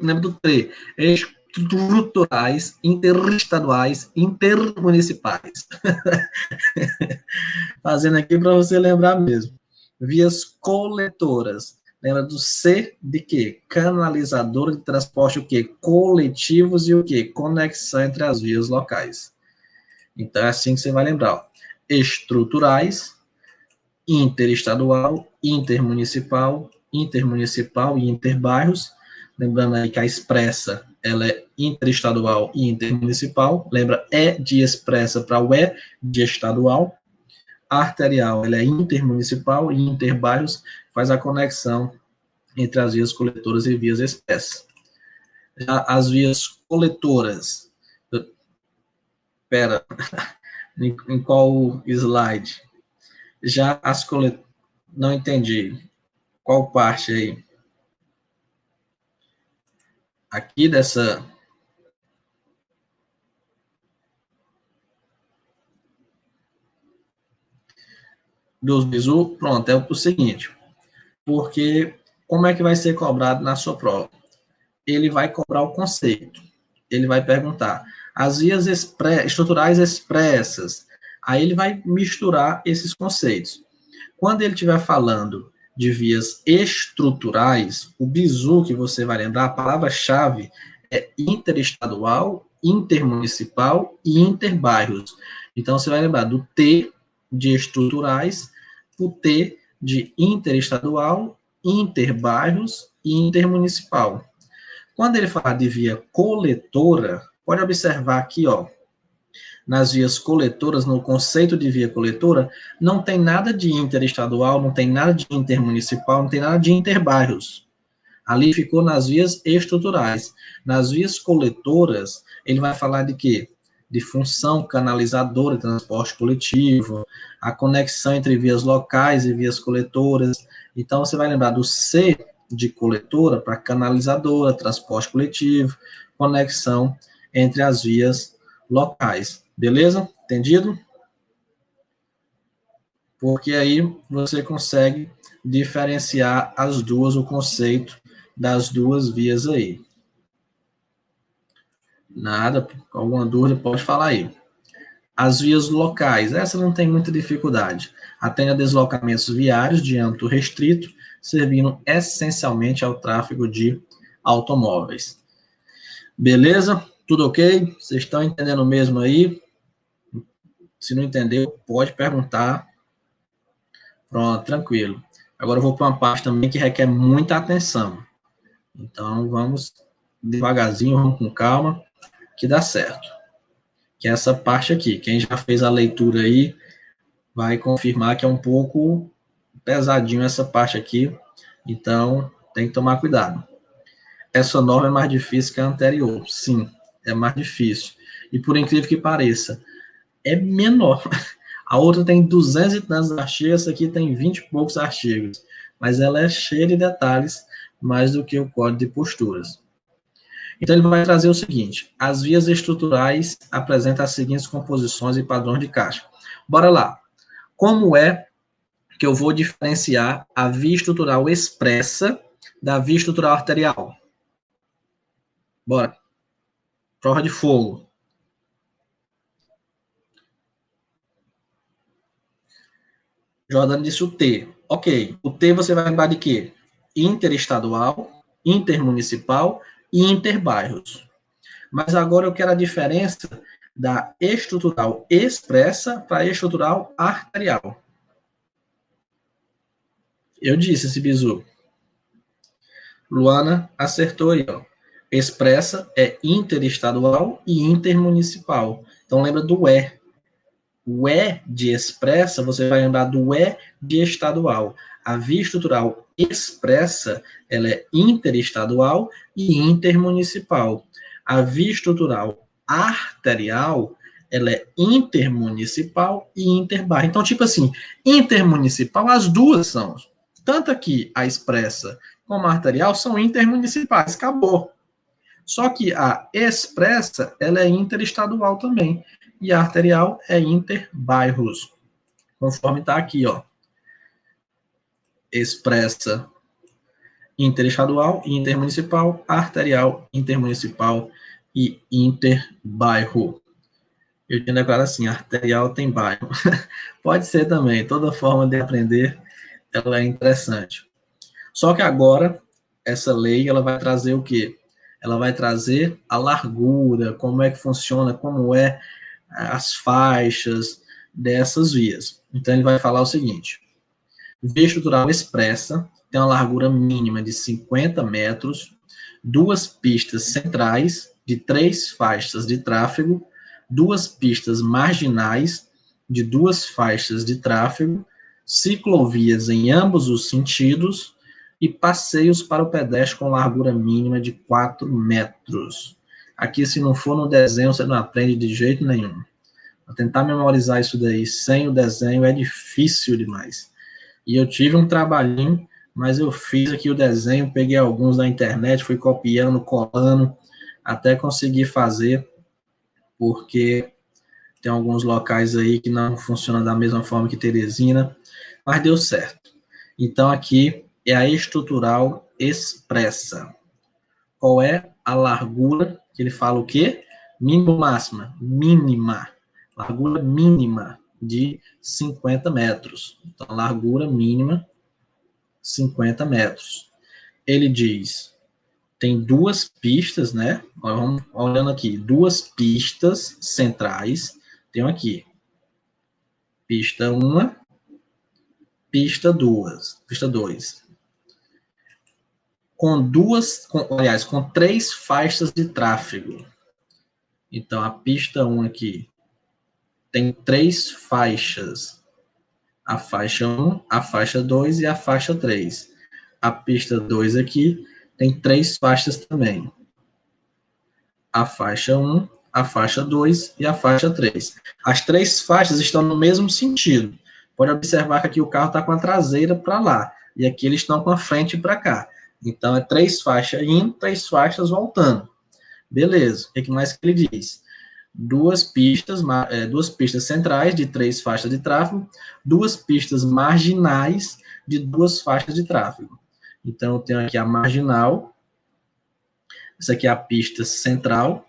lembra do T, estruturais, interestaduais, intermunicipais. Fazendo aqui para você lembrar mesmo. Vias coletoras. Lembra do C de quê? Canalizador de transporte, o quê? Coletivos e o quê? Conexão entre as vias locais. Então, é assim que você vai lembrar. Ó. Estruturais, interestadual, intermunicipal, intermunicipal e interbairros. Lembrando aí que a expressa, ela é interestadual e intermunicipal. Lembra, E de expressa para o E de estadual. A arterial, ela é intermunicipal e interbairros, faz a conexão entre as vias coletoras e vias expressas. Já as vias coletoras, espera, em qual slide? Já as coletoras, não entendi, qual parte aí? Aqui dessa... dos bizu, pronto, é o seguinte, porque como é que vai ser cobrado na sua prova? Ele vai cobrar o conceito, ele vai perguntar as vias estruturais expressas, aí ele vai misturar esses conceitos. Quando ele estiver falando de vias estruturais, o bizu que você vai lembrar, a palavra-chave é interestadual, intermunicipal e interbairros. Então, você vai lembrar do T de estruturais, o T de interestadual, interbairros e intermunicipal. Quando ele falar de via coletora, pode observar aqui, ó, nas vias coletoras, no conceito de via coletora, não tem nada de interestadual, não tem nada de intermunicipal, não tem nada de interbairros. Ali ficou nas vias estruturais. Nas vias coletoras, ele vai falar de quê? De função canalizadora de transporte coletivo, a conexão entre vias locais e vias coletoras. Então, você vai lembrar do C de coletora para canalizadora, transporte coletivo, conexão entre as vias locais. Beleza? Entendido? Porque aí você consegue diferenciar as duas, o conceito das duas vias aí. Nada, alguma dúvida, pode falar aí. As vias locais, essa não tem muita dificuldade. Atende a deslocamentos viários de âmbito restrito, servindo essencialmente ao tráfego de automóveis. Beleza? Tudo ok? Vocês estão entendendo mesmo aí? Se não entendeu, pode perguntar. Pronto, tranquilo. Agora eu vou para uma parte também que requer muita atenção. Então, vamos devagarzinho, vamos com calma, que dá certo. Que é essa parte aqui. Quem já fez a leitura aí vai confirmar que é um pouco pesadinho essa parte aqui. Então, tem que tomar cuidado. Essa norma é mais difícil que a anterior. Sim, é mais difícil. E por incrível que pareça, é menor. A outra tem 200 e tantos artigos, essa aqui tem 20 e poucos artigos. Mas ela é cheia de detalhes, mais do que o código de posturas. Então, ele vai trazer o seguinte: as vias estruturais apresentam as seguintes composições e padrões de caixa. Bora lá. Como é que eu vou diferenciar a via estrutural expressa da via estrutural arterial. Bora. Prova de fogo. Jordana disse o T. Ok. O T você vai lembrar de quê? Interestadual, intermunicipal e interbairros. Mas agora eu quero a diferença da estrutural expressa para a estrutural arterial. Eu disse esse bizu. Luana acertou aí, ó. Expressa é interestadual e intermunicipal. Então lembra do E. O E de expressa, você vai lembrar do E de estadual. A via estrutural expressa, ela é interestadual e intermunicipal. A via estrutural arterial, ela é intermunicipal e interbairro. Então, tipo assim, intermunicipal, as duas são. Tanto aqui a expressa como a arterial são intermunicipais, acabou. Só que a expressa, ela é interestadual também. E a arterial é interbairros. Conforme está aqui, ó. Expressa interestadual, intermunicipal, arterial, intermunicipal e interbairro. Eu tinha declarado assim, arterial tem bairro. Pode ser também, toda forma de aprender, ela é interessante. Só que agora, essa lei, ela vai trazer o quê? Ela vai trazer a largura, como é que funciona, como é as faixas dessas vias. Então, ele vai falar o seguinte: via estrutural expressa tem uma largura mínima de 50 metros, duas pistas centrais de 3 faixas de tráfego, duas pistas marginais de 2 faixas de tráfego, ciclovias em ambos os sentidos e passeios para o pedestre com largura mínima de 4 metros. Aqui, se não for no desenho, você não aprende de jeito nenhum. Vou tentar memorizar isso daí sem o desenho é difícil demais. E eu tive um trabalhinho, mas eu fiz aqui o desenho, peguei alguns da internet, fui copiando, colando, até conseguir fazer, porque tem alguns locais aí que não funcionam da mesma forma que Teresina, mas deu certo. Então aqui é a estrutural expressa. Qual é a largura? Que ele fala o quê? Mínimo máxima? Mínima. Largura mínima de 50 metros. Então, largura mínima, 50 metros. Ele diz, tem duas pistas, né? Vamos olhando aqui, duas pistas centrais. Tem aqui, pista 1, pista 2, pista 2. Com 3 faixas de tráfego. Então, a pista 1 aqui tem 3 faixas. A faixa 1, a faixa 2 e a faixa 3. A pista 2 aqui tem 3 faixas também. A faixa 1, a faixa 2 e a faixa 3. As 3 faixas estão no mesmo sentido. Pode observar que aqui o carro está com a traseira para lá. E aqui eles estão com a frente para cá. Então, é 3 faixas indo, 3 faixas voltando. Beleza. O que mais que ele diz? Duas pistas centrais de 3 faixas de tráfego, 2 pistas marginais de 2 faixas de tráfego. Então, eu tenho aqui a marginal, essa aqui é a pista central,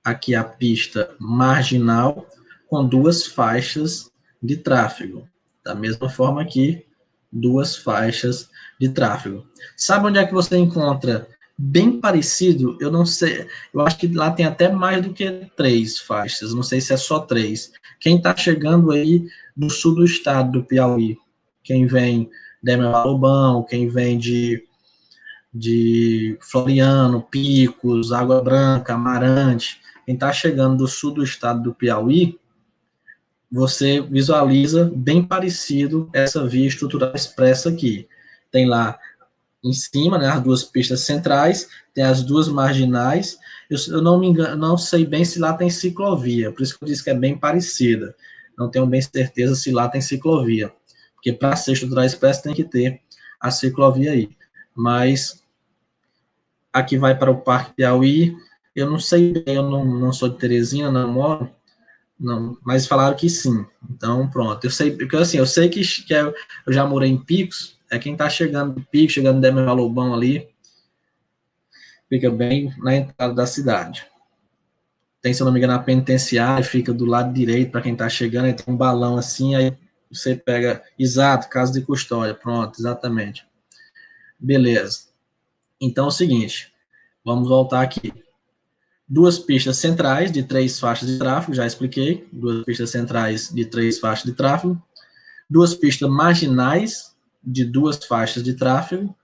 aqui a pista marginal, com 2 faixas de tráfego. Da mesma forma aqui, 2 faixas de tráfego. Sabe onde é que você encontra bem parecido? Eu não sei, eu acho que lá tem até mais do que 3 faixas, não sei se é só 3. Quem está chegando aí do sul do estado do Piauí, quem vem de Lobão, quem vem de Floriano, Picos, Água Branca, Amarante, quem está chegando do sul do estado do Piauí, você visualiza bem parecido essa via estrutural expressa aqui. Tem lá em cima, né, as 2 pistas centrais, tem as 2 marginais. Eu não me engano, não sei bem se lá tem ciclovia, por isso que eu disse que é bem parecida. Não tenho bem certeza se lá tem ciclovia, porque para ser estrutural expressa tem que ter a ciclovia aí. Mas aqui vai para o Parque Piauí, eu não sei bem, eu não sou de Teresina, não moro, não, mas falaram que sim. Então, pronto. Eu sei, porque assim, eu sei que eu já morei em Picos, é quem está chegando do Pico, chegando do Demer Lobão ali, fica bem na entrada da cidade. Tem, se eu não me engano, a penitenciária, fica do lado direito, para quem está chegando, aí tem um balão assim, aí você pega, exato, casa de custódia, pronto, exatamente. Beleza. Então é o seguinte, vamos voltar aqui. 2 pistas centrais de 3 faixas de tráfego, já expliquei, 2 pistas centrais de 3 faixas de tráfego, 2 pistas marginais de 2 faixas de tráfego,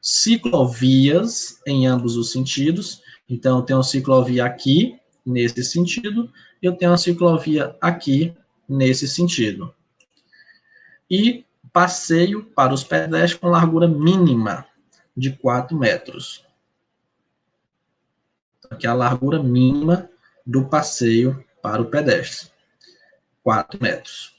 ciclovias em ambos os sentidos, então eu tenho uma ciclovia aqui, nesse sentido, eu tenho uma ciclovia aqui, nesse sentido. E passeio para os pedestres com largura mínima de 4 metros. Aqui é a largura mínima do passeio para o pedestre. 4 metros.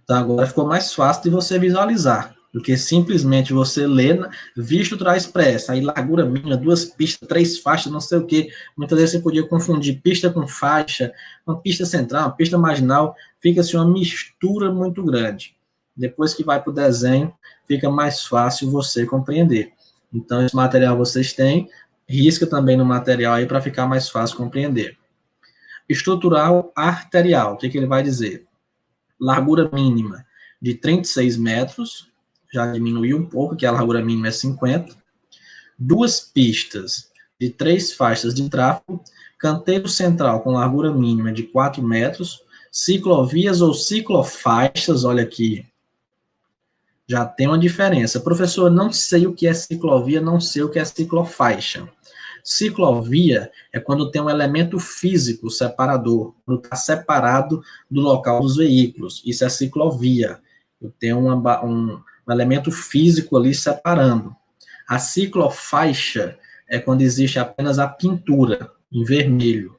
Então agora ficou mais fácil de você visualizar do que simplesmente você ler, visto traz pressa, aí largura mínima, 2 pistas, 3 faixas, não sei o que. Muitas vezes você podia confundir pista com faixa, uma pista central, uma pista marginal, fica assim uma mistura muito grande. Depois que vai para o desenho, fica mais fácil você compreender. Então esse material vocês têm, risca também no material aí para ficar mais fácil compreender. Estrutural arterial, o que ele vai dizer? Largura mínima de 36 metros, já diminuiu um pouco, que a largura mínima é 50. 2 pistas de 3 faixas de tráfego, canteiro central com largura mínima de 4 metros, ciclovias ou ciclofaixas, olha aqui, já tem uma diferença. Professor, não sei o que é ciclovia, não sei o que é ciclofaixa. Ciclovia é quando tem um elemento físico separador, quando está separado do local dos veículos. Isso é ciclovia. Eu tenho um elemento físico ali separando. A ciclofaixa é quando existe apenas a pintura em vermelho.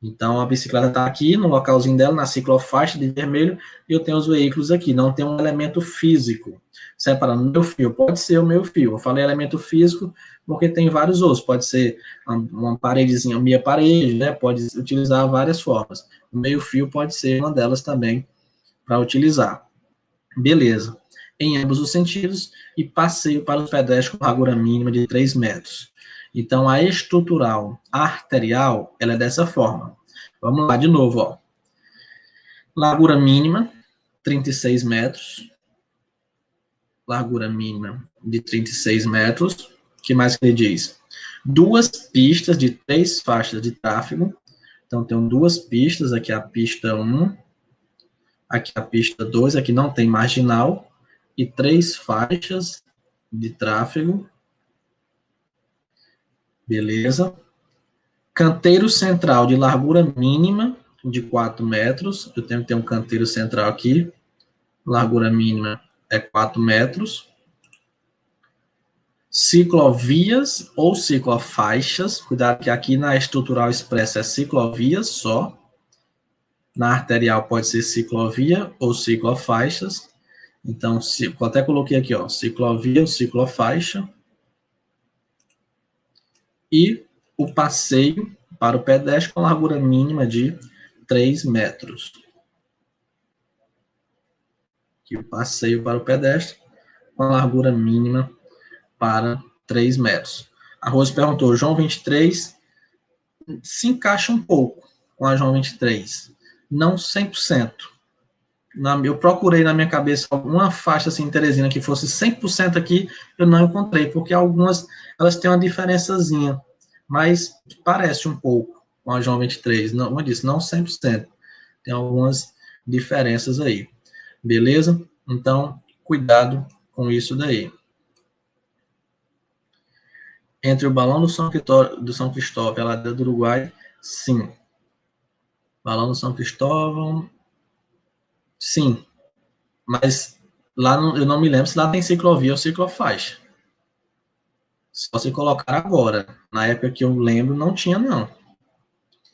Então, a bicicleta está aqui, no localzinho dela, na ciclofaixa de vermelho, e eu tenho os veículos aqui. Não tem um elemento físico separando. Meu fio pode ser o meu fio. Eu falei elemento físico porque tem vários outros. Pode ser uma paredezinha, meia parede, né? Pode utilizar várias formas. O meio fio pode ser uma delas também para utilizar. Beleza. Em ambos os sentidos, e passeio para os pedestres com largura mínima de 3 metros. Então, a estrutural arterial, ela é dessa forma. Vamos lá de novo, ó. Largura mínima, 36 metros. Largura mínima de 36 metros. O que mais que ele diz? 2 pistas de 3 faixas de tráfego. Então, tem 2 pistas, aqui a pista 1, aqui a pista 2, aqui não tem marginal, e 3 faixas de tráfego. Beleza. Canteiro central de largura mínima de 4 metros. Eu tenho que ter um canteiro central aqui. Largura mínima é 4 metros. Ciclovias ou ciclofaixas. Cuidado que aqui na estrutural expressa é ciclovias só. Na arterial pode ser ciclovia ou ciclofaixas. Então, eu até coloquei aqui, ó, ciclovia ou ciclofaixa. E o passeio para o pedestre com largura mínima de 3 metros. Aqui o passeio para o pedestre com largura mínima para 3 metros. A Rose perguntou, João 23 se encaixa um pouco com a João 23. Não 100%. Eu procurei na minha cabeça alguma faixa assim, Teresina, que fosse 100% aqui, eu não encontrei, porque algumas, elas têm uma diferençazinha, mas parece um pouco com a João 23. Não, como eu disse, não 100%. Tem algumas diferenças aí. Beleza? Então, cuidado com isso daí. Entre o balão do São Cristóvão e a ladeira do Uruguai, sim. Balão do São Cristóvão, sim. Mas lá eu não me lembro se lá tem ciclovia ou ciclofaixa. Só se colocar agora. Na época que eu lembro, não tinha, não.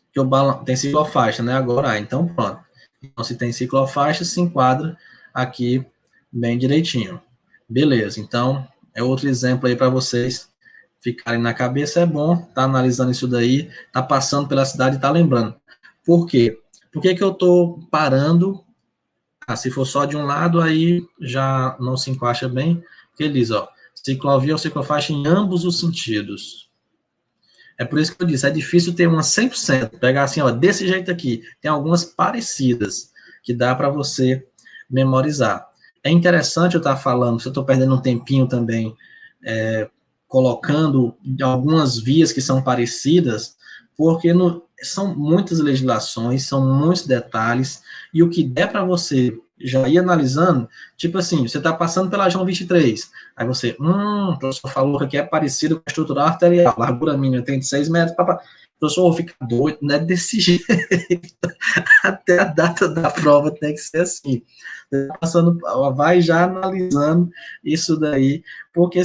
Porque o balão tem ciclofaixa, né? Agora, então pronto. Então, se tem ciclofaixa, se enquadra aqui bem direitinho. Beleza, então, é outro exemplo aí para vocês ficarem na cabeça. É bom tá analisando isso daí, tá passando pela cidade e tá lembrando. Por quê? Por que eu tô parando? Se for só de um lado, aí já não se encaixa bem. Por que ele diz, ó, ciclovia ou ciclofaixa em ambos os sentidos. É por isso que eu disse, é difícil ter uma 100%, pegar assim, ó, desse jeito aqui. Tem algumas parecidas que dá para você memorizar. É interessante eu estar falando, se eu estou perdendo um tempinho também, colocando algumas vias que são parecidas, porque são muitas legislações, são muitos detalhes, e o que der para você já ir analisando, tipo assim, você está passando pela João 23, aí você, o professor falou que aqui é parecido com a estrutural arterial, largura mínima 36 metros, o professor fica doido, não é desse jeito, até a data da prova tem que ser assim, você tá passando, vai já analisando isso daí, porque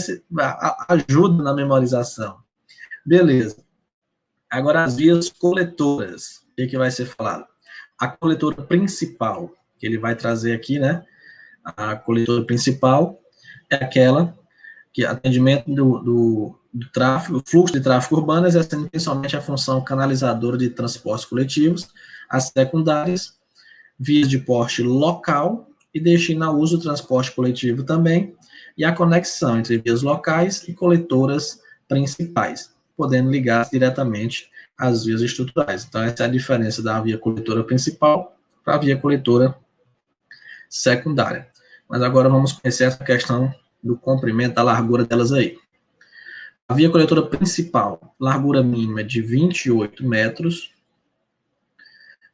ajuda na memorização. Beleza. Agora, as vias coletoras, o que vai ser falado? A coletora principal, que ele vai trazer aqui, né? A coletora principal é aquela que atendimento do tráfego, fluxo de tráfego urbano, exercendo principalmente a função canalizadora de transportes coletivos, as secundárias, vias de porte local e destina ao uso do transporte coletivo também, e a conexão entre vias locais e coletoras principais, podendo ligar diretamente às vias estruturais. Então, essa é a diferença da via coletora principal para a via coletora secundária. Mas agora vamos conhecer essa questão do comprimento, da largura delas aí. A via coletora principal, largura mínima de 28 metros,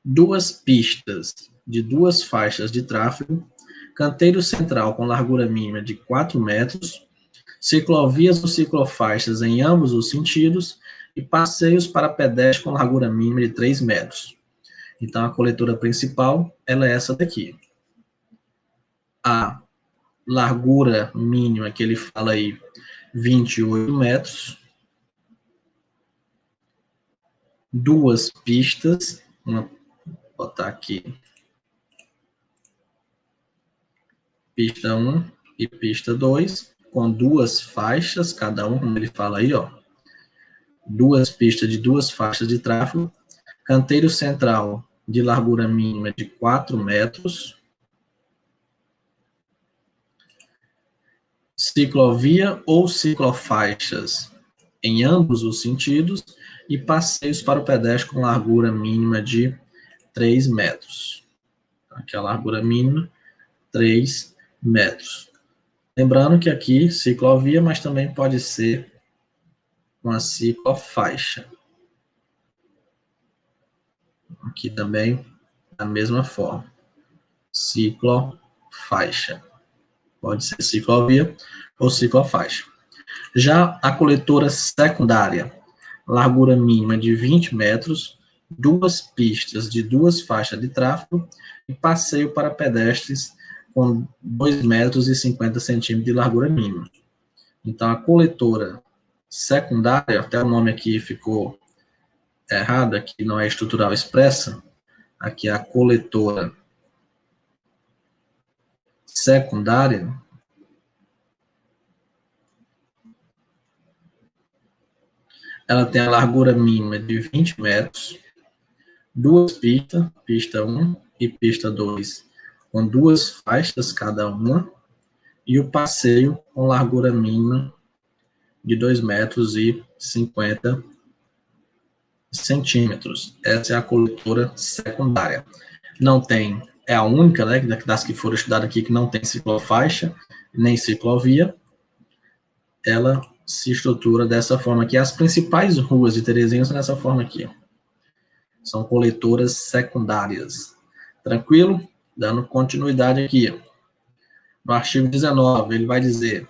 duas pistas de duas faixas de tráfego, canteiro central com largura mínima de 4 metros, ciclovias ou ciclofaixas em ambos os sentidos e passeios para pedestres com largura mínima de 3 metros. Então, a coletora principal, ela é essa daqui. A largura mínima que ele fala aí, 28 metros, duas pistas, vou botar aqui, pista 1 e pista 2, com duas faixas, cada um, como ele fala aí, ó, duas pistas de duas faixas de tráfego, canteiro central de largura mínima de 4 metros, ciclovia ou ciclofaixas em ambos os sentidos e passeios para o pedestre com largura mínima de 3 metros. Aqui a largura mínima, 3 metros. Lembrando que aqui ciclovia, mas também pode ser uma ciclofaixa. Aqui também, da mesma forma. Ciclofaixa. Pode ser ciclovia ou ciclofaixa. Já a coletora secundária, largura mínima de 20 metros, duas pistas de duas faixas de tráfego e passeio para pedestres com 2 metros e 50 centímetros de largura mínima. Então, a coletora secundária, até o nome aqui ficou errado, aqui não é estrutural expressa, aqui é a coletora secundária, ela tem a largura mínima de 20 metros, duas pistas, pista 1 e pista 2, com duas faixas cada uma, e o passeio com largura mínima de 2 metros e 50 centímetros. Essa é a coletora secundária. Não tem, é a única, né, das que foram estudadas aqui, que não tem ciclofaixa, nem ciclovia. Ela se estrutura dessa forma aqui. As principais ruas de Teresina são dessa forma aqui. São coletoras secundárias. Tranquilo? Dando continuidade aqui. No artigo 19, ele vai dizer: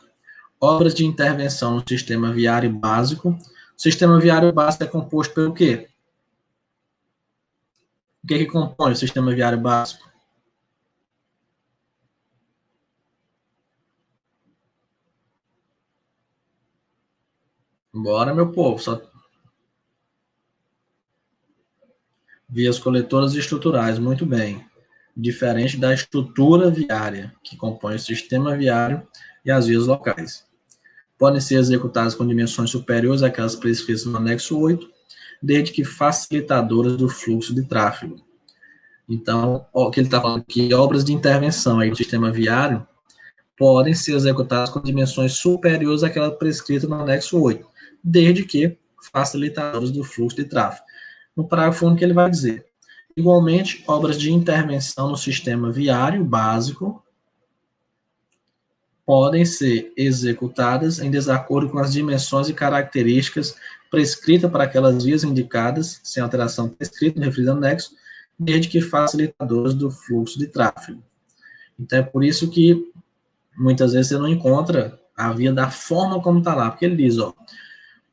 obras de intervenção no sistema viário básico. O sistema viário básico é composto pelo quê? O que compõe o sistema viário básico? Bora, meu povo. Vias coletoras e estruturais, muito bem. Diferente da estrutura viária, que compõe o sistema viário e as vias locais. Podem ser executadas com dimensões superiores àquelas prescritas no anexo 8, desde que facilitadoras do fluxo de tráfego. Então, o que ele está falando aqui, obras de intervenção aí do sistema viário, podem ser executadas com dimensões superiores àquela prescrita no anexo 8, desde que facilitadores do fluxo de tráfego. No parágrafo único ele vai dizer: igualmente, obras de intervenção no sistema viário básico podem ser executadas em desacordo com as dimensões e características prescritas para aquelas vias indicadas, sem alteração prescrita no referido anexo, desde que facilitadores do fluxo de tráfego. Então, é por isso que muitas vezes você não encontra a via da forma como está lá, porque ele diz,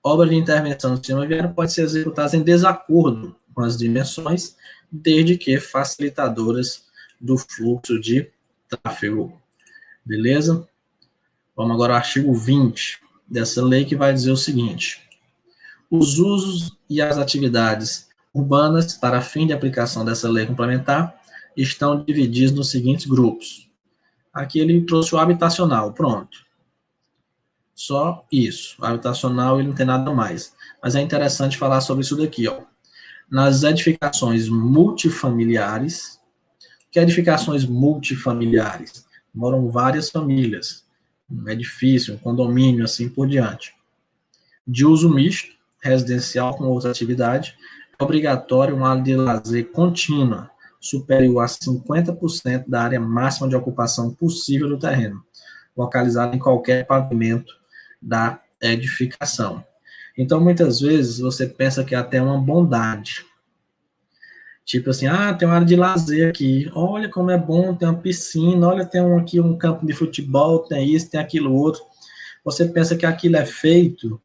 obras de intervenção no sistema viário podem ser executadas em desacordo com as dimensões, desde que facilitadoras do fluxo de tráfego. Beleza? Vamos agora ao artigo 20 dessa lei, que vai dizer o seguinte: os usos e as atividades urbanas para fim de aplicação dessa lei complementar estão divididos nos seguintes grupos. Aqui ele trouxe o habitacional, pronto. Só isso. O habitacional ele não tem nada mais. Mas é interessante falar sobre isso daqui, Nas edificações multifamiliares, que edificações multifamiliares? Moram várias famílias. Um edifício, um condomínio, assim por diante. De uso misto, residencial com outra atividade, é obrigatório uma área de lazer contínua, superior a 50% da área máxima de ocupação possível do terreno, localizada em qualquer pavimento da edificação. Então, muitas vezes, você pensa que é até uma bondade. Tipo assim, tem uma área de lazer aqui, olha como é bom, tem uma piscina, olha, tem aqui um campo de futebol, tem isso, tem aquilo outro. Você pensa que aquilo é feito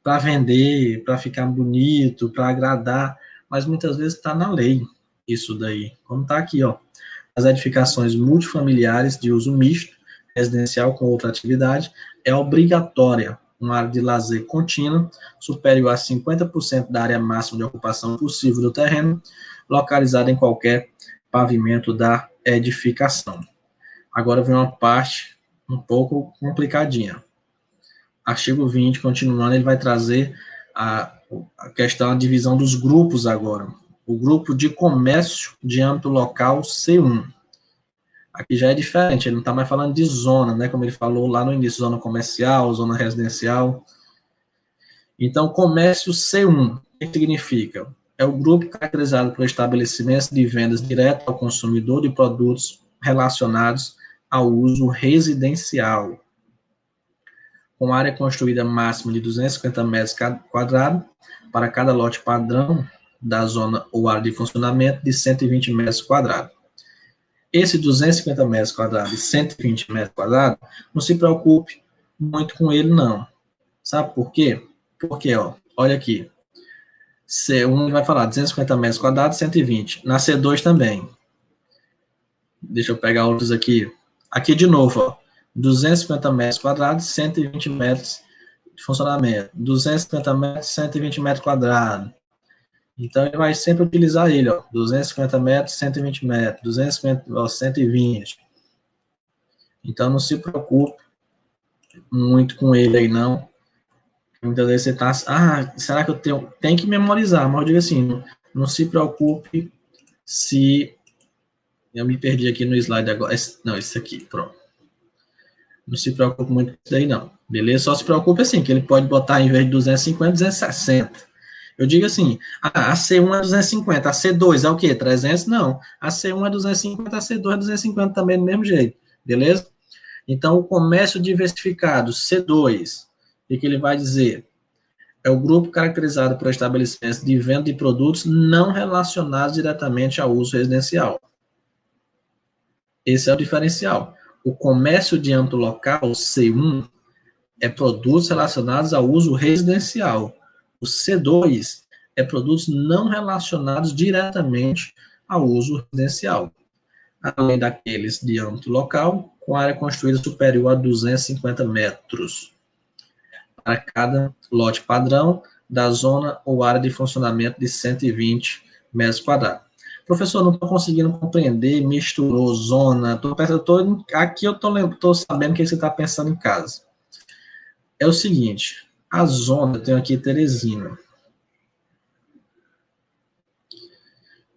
para vender, para ficar bonito, para agradar, mas muitas vezes está na lei isso daí. Como está aqui, as edificações multifamiliares de uso misto, residencial com outra atividade, é obrigatória uma área de lazer contínua, superior a 50% da área máxima de ocupação possível do terreno, localizada em qualquer pavimento da edificação. Agora vem uma parte um pouco complicadinha. Artigo 20, continuando, ele vai trazer a questão da divisão dos grupos agora. O grupo de comércio de âmbito local C1. Aqui já é diferente, ele não está mais falando de zona, né? Como ele falou lá no início, zona comercial, zona residencial. Então, comércio C1, o que significa? É o grupo caracterizado por estabelecimentos de vendas direto ao consumidor de produtos relacionados ao uso residencial, com área construída máxima de 250 metros quadrados para cada lote padrão da zona ou área de funcionamento de 120 metros quadrados. Esse 250 metros quadrados e 120 metros quadrados, não se preocupe muito com ele, não. Sabe por quê? Porque, olha aqui, C1 vai falar 250 metros quadrados, 120. Na C2 também. Deixa eu pegar outros aqui. Aqui de novo, 250 metros quadrados, 120 metros de funcionamento. 250 metros, 120 metros quadrados. Então, ele vai sempre utilizar ele, 250 metros, 120 metros, 250, 120. Então, não se preocupe muito com ele aí, não. Muitas vezes você está, será que eu tenho que memorizar? Mas eu digo assim, não se preocupe se... Eu me perdi aqui no slide agora. Não, esse aqui, pronto. Não se preocupe muito com isso aí, não. Beleza? Só se preocupe assim, que ele pode botar, em vez de 250, 260. Eu digo assim, a C1 é 250, a C2 é o quê? 300? Não. A C1 é 250, a C2 é 250 também, do mesmo jeito. Beleza? Então, o comércio diversificado, C2, o que ele vai dizer? É o grupo caracterizado por estabelecimentos de venda de produtos não relacionados diretamente ao uso residencial. Esse é o diferencial. O comércio de âmbito local, C1, é produtos relacionados ao uso residencial. O C2 é produtos não relacionados diretamente ao uso residencial, além daqueles de âmbito local, com área construída superior a 250 metros para cada lote padrão da zona ou área de funcionamento de 120 metros quadrados. Professor, não estou conseguindo compreender, misturou zona, aqui eu estou sabendo o que você está pensando em casa. É o seguinte, a zona, eu tenho aqui Teresina.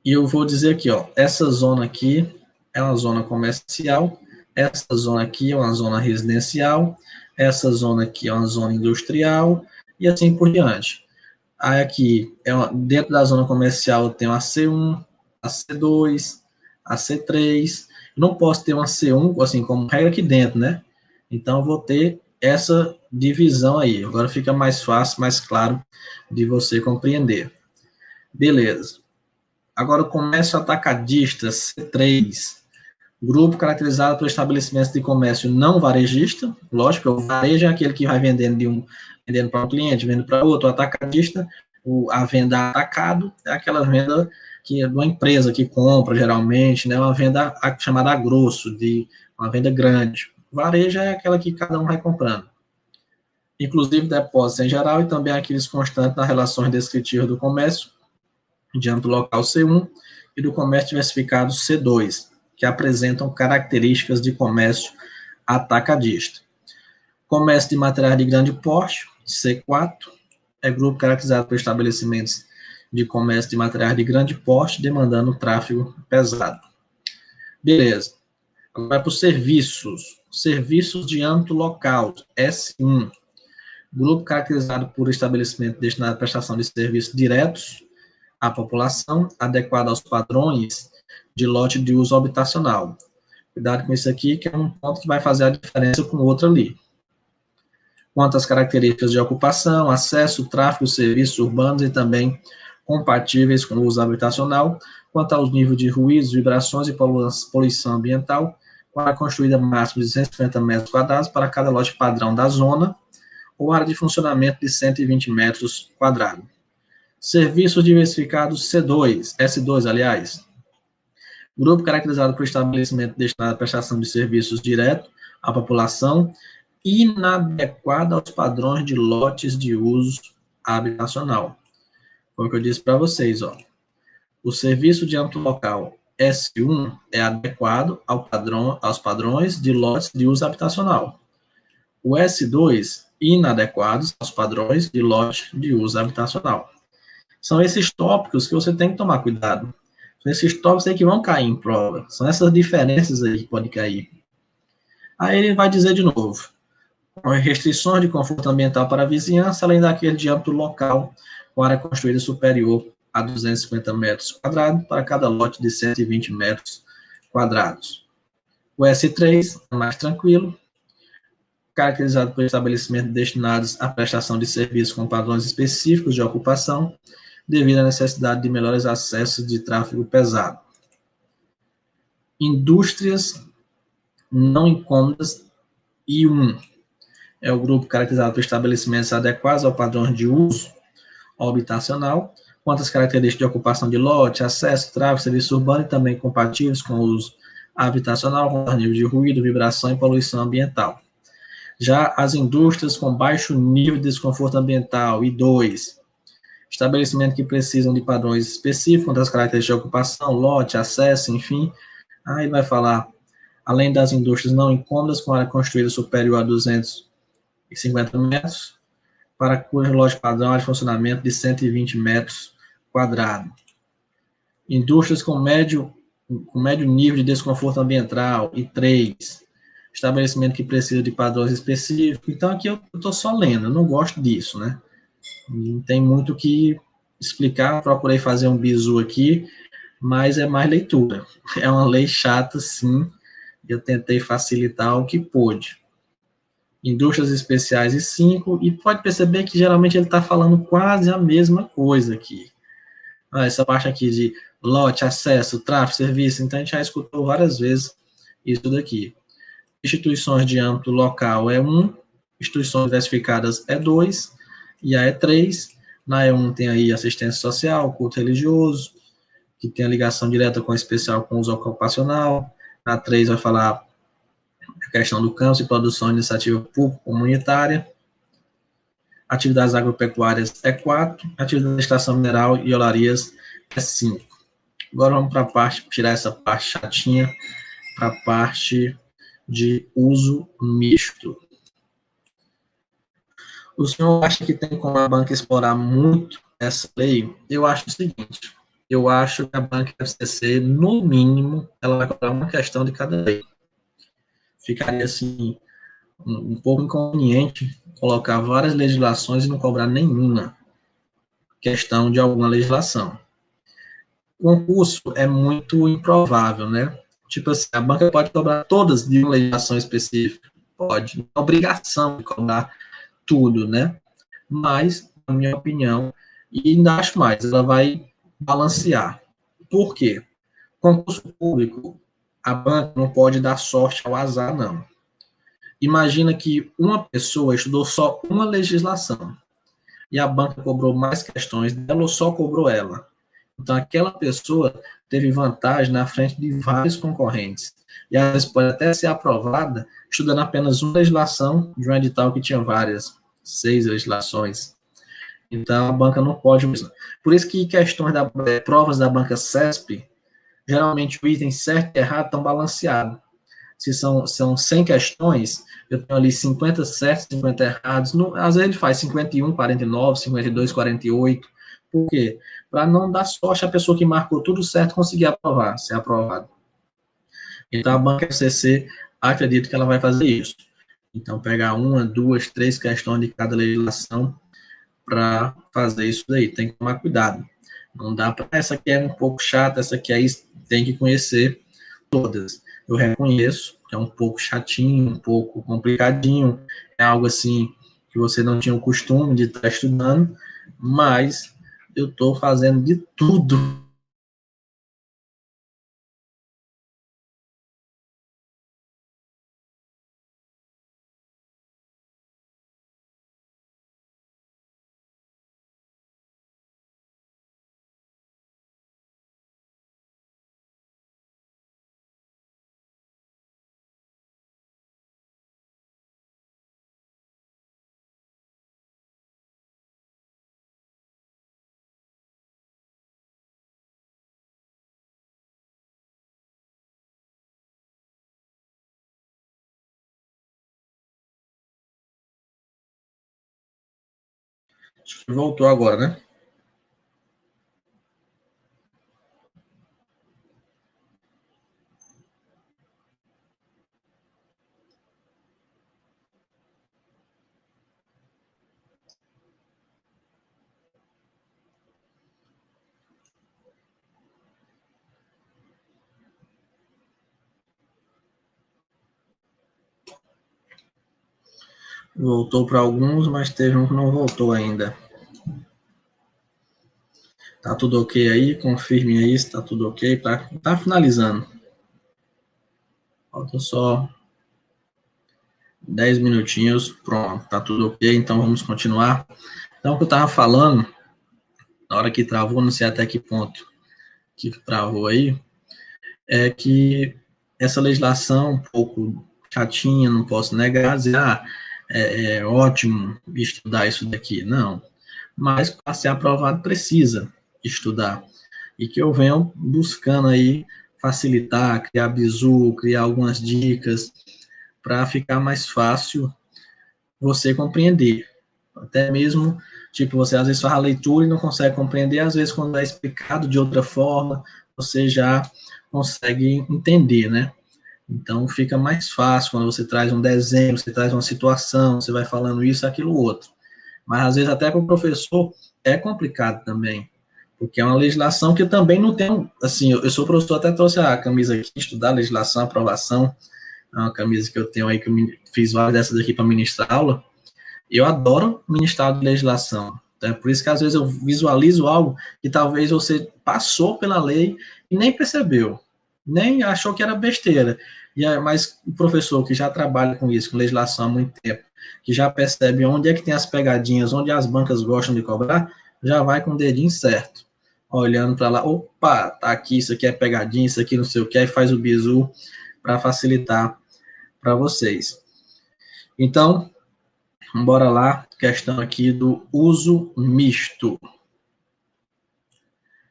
E eu vou dizer aqui, essa zona aqui é uma zona comercial, Essa zona aqui é uma zona residencial, essa zona aqui é uma zona industrial, e assim por diante. Aí aqui, dentro da zona comercial, eu tenho a C1, a C2, a C3. Não posso ter uma C1, assim, como regra aqui dentro, né? Então, eu vou ter essa divisão aí. Agora fica mais fácil, mais claro de você compreender. Beleza. Agora, o comércio atacadista, C3. Grupo caracterizado por estabelecimentos de comércio não varejista. Lógico, o varejo é aquele que vai vendendo para um cliente, vendendo para outro. O atacadista, a venda atacado, é aquela venda que é de uma empresa que compra, geralmente, né? Uma venda chamada a grosso, uma venda grande. Varejo é aquela que cada um vai comprando. Inclusive depósitos em geral e também aqueles constantes nas relações descritivas do comércio, de âmbito local C1, e do comércio diversificado C2, que apresentam características de comércio atacadista. Comércio de materiais de grande porte, C4, é grupo caracterizado por estabelecimentos de comércio de materiais de grande porte, demandando tráfego pesado. Beleza. Agora vai para os serviços. Serviços de âmbito local, S1. Grupo caracterizado por estabelecimento destinado à prestação de serviços diretos à população, adequado aos padrões de lote de uso habitacional. Cuidado com isso aqui, que é um ponto que vai fazer a diferença com o outro ali. Quanto às características de ocupação, acesso, tráfego, serviços urbanos e também compatíveis com o uso habitacional, quanto aos níveis de ruídos, vibrações e poluição ambiental, com área construída máxima de 150 metros quadrados para cada lote padrão da zona, ou área de funcionamento de 120 metros quadrados. Serviços diversificados C2, S2, aliás. Grupo caracterizado por estabelecimento destinado à prestação de serviços direto à população, inadequado aos padrões de lotes de uso habitacional. Foi o que eu disse para vocês, ó. O serviço de âmbito local S1 é adequado aos padrões de lotes de uso habitacional. O S2, inadequados aos padrões de lote de uso habitacional. São esses tópicos que você tem que tomar cuidado. São esses tópicos aí que vão cair em prova. São essas diferenças aí que podem cair. Aí ele vai dizer de novo. Restrições de conforto ambiental para a vizinhança, além daquele de âmbito local, com área construída superior a 250 metros quadrados para cada lote de 120 metros quadrados. O S3 é mais tranquilo, caracterizado por estabelecimentos destinados à prestação de serviços com padrões específicos de ocupação, devido à necessidade de melhores acessos de tráfego pesado. Indústrias não incômodas I1 é o grupo caracterizado por estabelecimentos adequados ao padrão de uso habitacional, quanto às características de ocupação de lote, acesso, tráfego, serviço urbano e também compatíveis com o uso habitacional, com nível de ruído, vibração e poluição ambiental. Já as indústrias com baixo nível de desconforto ambiental, I2, estabelecimento que precisam de padrões específicos das características de ocupação, lote, acesso, enfim. Aí vai falar, além das indústrias não incômodas, com área construída superior a 250 metros, para cujo lote padrão área de funcionamento de 120 metros quadrados. Indústrias com médio nível de desconforto ambiental, I3, estabelecimento que precisa de padrões específicos. Então, aqui eu estou só lendo, eu não gosto disso, né? Não tem muito o que explicar, procurei fazer um bizu aqui, mas é mais leitura. É uma lei chata, sim, eu tentei facilitar o que pôde. Indústrias especiais e 5, e pode perceber que geralmente ele está falando quase a mesma coisa aqui. Essa parte aqui de lote, acesso, tráfego, serviço, então a gente já escutou várias vezes isso daqui. Instituições de âmbito local é 1, instituições diversificadas é 2, e a E3, na E1 tem aí assistência social, culto religioso, que tem a ligação direta com o especial com uso ocupacional, na 3 vai falar a questão do campo e produção de iniciativa pública comunitária, atividades agropecuárias é 4, atividade de extração mineral e olarias é 5. Agora vamos para a parte, tirar essa parte chatinha, para a parte de uso misto. O senhor acha que tem como a banca explorar muito essa lei? Eu acho o seguinte, eu acho que a banca FCC, no mínimo, ela vai cobrar uma questão de cada lei. ficaria assim um pouco inconveniente colocar várias legislações e não cobrar nenhuma questão de alguma legislação. Concurso é muito improvável, né? Tipo assim, a banca pode cobrar todas de uma legislação específica, pode, não é obrigação de cobrar tudo, né? Mas, na minha opinião, e ainda acho mais, ela vai balancear. Por quê? Concurso público, a banca não pode dar sorte ao azar, não. Imagina que uma pessoa estudou só uma legislação e a banca cobrou mais questões dela ou só cobrou ela. Então, aquela pessoa teve vantagem na frente de vários concorrentes. E às vezes pode até ser aprovada estudando apenas uma legislação de um edital que tinha várias, 6 legislações. Então, a banca não pode. Por isso que questões da provas da banca CESP, geralmente o item certo e errado estão balanceados. Se são 100 questões, eu tenho ali 50 certos, 50 errados. Às vezes ele faz 51, 49, 52, 48. Por quê? Para não dar sorte a pessoa que marcou tudo certo conseguir aprovar, ser aprovado. Então, a banca FCC, acredito que ela vai fazer isso. Então, pegar uma, duas, três questões de cada legislação para fazer isso daí. Tem que tomar cuidado. Não dá para essa aqui é um pouco chata, essa aqui é isso, tem que conhecer todas. Eu reconheço que é um pouco chatinho, um pouco complicadinho, é algo assim que você não tinha o costume de estar estudando, mas eu estou fazendo de tudo. Acho que voltou agora, né? Voltou para alguns, mas teve um que não voltou ainda. Tá tudo ok aí? Confirme aí se tá tudo ok. Tá finalizando. Falta só 10 minutinhos. Pronto, tá tudo ok. Então vamos continuar. Então, o que eu tava falando, na hora que travou, não sei até que ponto que travou aí, é que essa legislação um pouco chatinha, não posso negar, dizer, é ótimo estudar isso daqui. Não. Mas para ser aprovado precisa estudar. E que eu venho buscando aí facilitar, criar bizu, criar algumas dicas para ficar mais fácil você compreender. Até mesmo, tipo, você às vezes faz a leitura e não consegue compreender, às vezes quando é explicado de outra forma, você já consegue entender, né? Então fica mais fácil quando você traz um desenho, você traz uma situação, você vai falando isso, aquilo, outro. Mas às vezes até para o professor é complicado também, porque é uma legislação que eu também não tenho, assim, eu sou professor, até trouxe a camisa aqui, estudar legislação, aprovação, é uma camisa que eu tenho aí, que eu fiz várias dessas aqui para ministrar aula. Eu adoro ministrar de legislação, então é por isso que às vezes eu visualizo algo que talvez você passou pela lei e nem percebeu, nem achou que era besteira, mas o professor que já trabalha com isso, com legislação há muito tempo, que já percebe onde é que tem as pegadinhas, onde as bancas gostam de cobrar, já vai com o dedinho certo, olhando para lá, opa, tá aqui, isso aqui é pegadinha, isso aqui não sei o que, aí faz o bizu para facilitar para vocês. Então, bora lá, questão aqui do uso misto. O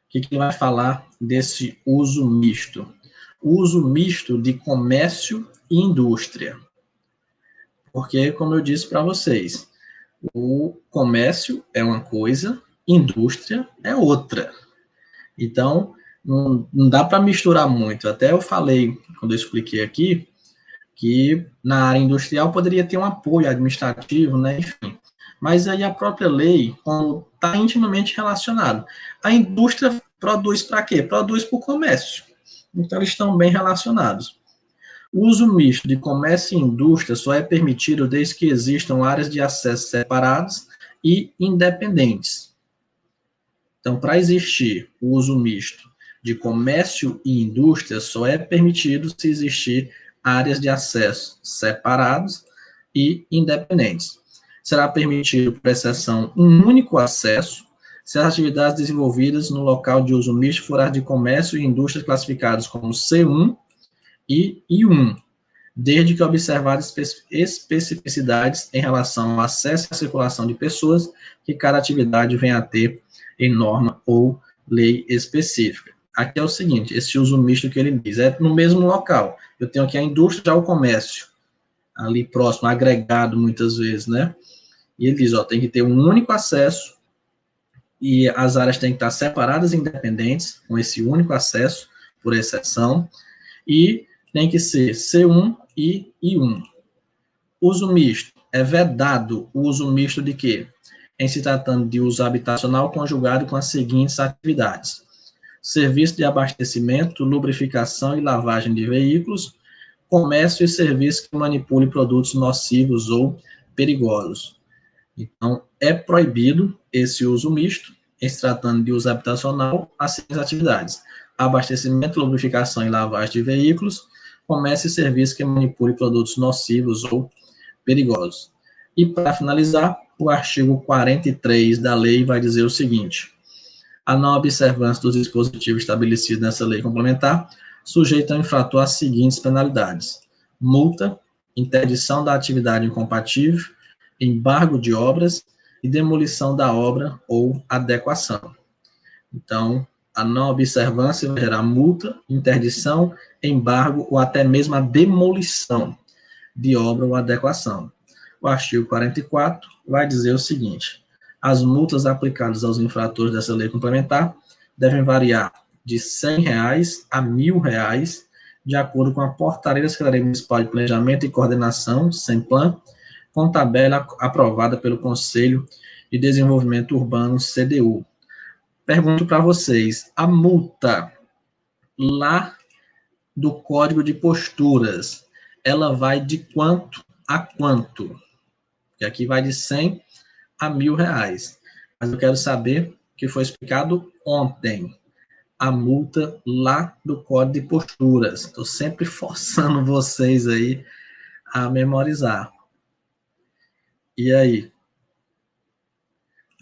que ele vai falar desse uso misto? Uso misto de comércio e indústria. Porque, como eu disse para vocês, o comércio é uma coisa, indústria é outra. Então, não dá para misturar muito. Até eu falei, quando eu expliquei aqui, que na área industrial poderia ter um apoio administrativo, né, enfim. Mas aí a própria lei está intimamente relacionado. A indústria produz para quê? Produz para o comércio. Então, eles estão bem relacionados. O uso misto de comércio e indústria só é permitido desde que existam áreas de acesso separadas e independentes. Então, para existir o uso misto de comércio e indústria, só é permitido se existir áreas de acesso separadas e independentes. Será permitido, por exceção, um único acesso se as atividades desenvolvidas no local de uso misto forem de comércio e indústria classificados como C1 e I1, desde que observadas especificidades em relação ao acesso e à circulação de pessoas que cada atividade venha a ter em norma ou lei específica. Aqui é o seguinte, esse uso misto que ele diz, é no mesmo local. Eu tenho aqui a indústria e o comércio, ali próximo, agregado muitas vezes, né? E ele diz, ó, tem que ter um único acesso e as áreas têm que estar separadas e independentes, com esse único acesso, por exceção, e tem que ser C1 e I1. Uso misto. É vedado o uso misto de quê? Em se tratando de uso habitacional conjugado com as seguintes atividades: serviço de abastecimento, lubrificação e lavagem de veículos, comércio e serviço que manipule produtos nocivos ou perigosos. Então, é proibido esse uso misto, em se tratando de uso habitacional, as seguintes atividades: abastecimento, lubrificação e lavagem de veículos, comércio e serviço que manipule produtos nocivos ou perigosos. E, para finalizar, o artigo 43 da lei vai dizer o seguinte: a não observância dos dispositivos estabelecidos nessa lei complementar sujeita ao infrator às seguintes penalidades: multa, interdição da atividade incompatível, embargo de obras e demolição da obra ou adequação. Então, a não observância vai gerar multa, interdição, embargo ou até mesmo a demolição de obra ou adequação. O artigo 44 vai dizer o seguinte: as multas aplicadas aos infratores dessa lei complementar devem variar de R$ 100 a R$ 1.000, de acordo com a portaria da Secretaria Municipal de Planejamento e Coordenação, SEMPLAN, com tabela aprovada pelo Conselho de Desenvolvimento Urbano, CDU. Pergunto para vocês, a multa lá do Código de Posturas, ela vai de quanto a quanto? Porque aqui vai de 100 a R$ 1.000. Mas eu quero saber o que foi explicado ontem. A multa lá do Código de Posturas. Estou sempre forçando vocês aí a memorizar. E aí?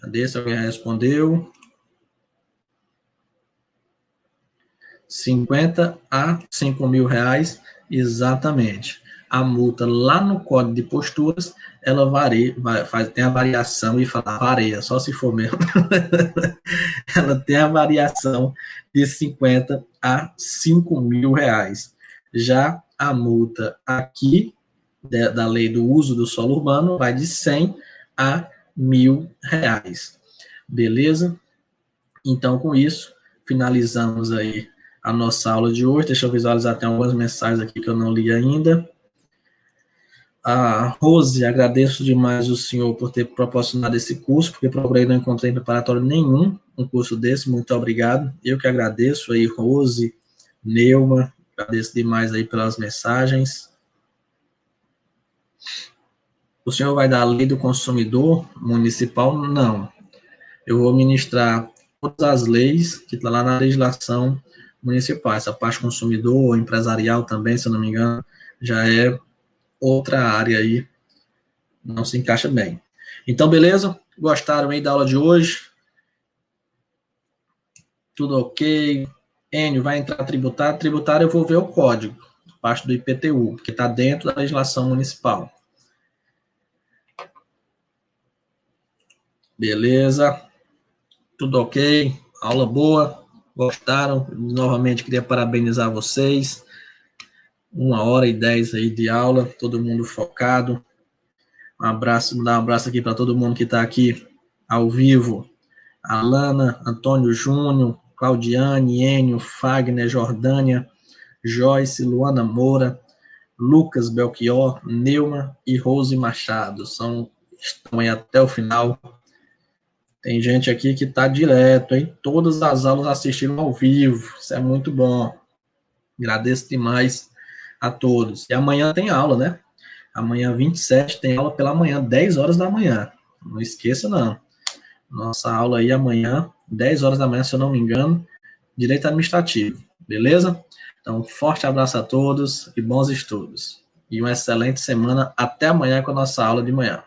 Cadê? Se alguém respondeu? 50 a 5 mil reais, exatamente. A multa lá no Código de Posturas, ela varia, tem a variação, e falar varia, só se for mesmo. Ela tem a variação de 50 a 5 mil reais. Já a multa aqui, da lei do uso do solo urbano, vai de 100 a R$ 1.000. Beleza? Então, com isso, finalizamos aí a nossa aula de hoje. Deixa eu visualizar até algumas mensagens aqui que eu não li ainda. A Rose, agradeço demais o senhor por ter proporcionado esse curso, porque procurei e não encontrei em preparatório nenhum um curso desse. Muito obrigado. Eu que agradeço aí, Rose, Neuma, agradeço demais aí pelas mensagens. O senhor vai dar a lei do consumidor municipal? Não. Eu vou ministrar todas as leis que estão lá na legislação municipal. Essa parte consumidor, empresarial também, se eu não me engano, já é outra área aí, não se encaixa bem. Então, beleza? Gostaram aí da aula de hoje? Tudo ok? Enio, vai entrar tributário? Tributário eu vou ver o código, parte do IPTU, que está dentro da legislação municipal. Beleza? Tudo ok? Aula boa? Gostaram? Novamente, queria parabenizar vocês. 1h10 aí de aula, todo mundo focado. Um abraço, dar um abraço aqui para todo mundo que está aqui ao vivo. Alana, Antônio Júnior, Claudiane, Enio, Fagner, Jordânia, Joyce, Luana Moura, Lucas Belchior, Neuma e Rose Machado. Estão aí até o final. Tem gente aqui que está direto, hein? Todas as aulas assistindo ao vivo. Isso é muito bom. Agradeço demais a todos. E amanhã tem aula, né? Amanhã, 27, tem aula pela manhã, 10 horas da manhã. Não esqueça, não. Nossa aula aí amanhã, 10 horas da manhã, se eu não me engano, direito administrativo. Beleza? Então, forte abraço a todos e bons estudos. E uma excelente semana. Até amanhã com a nossa aula de manhã.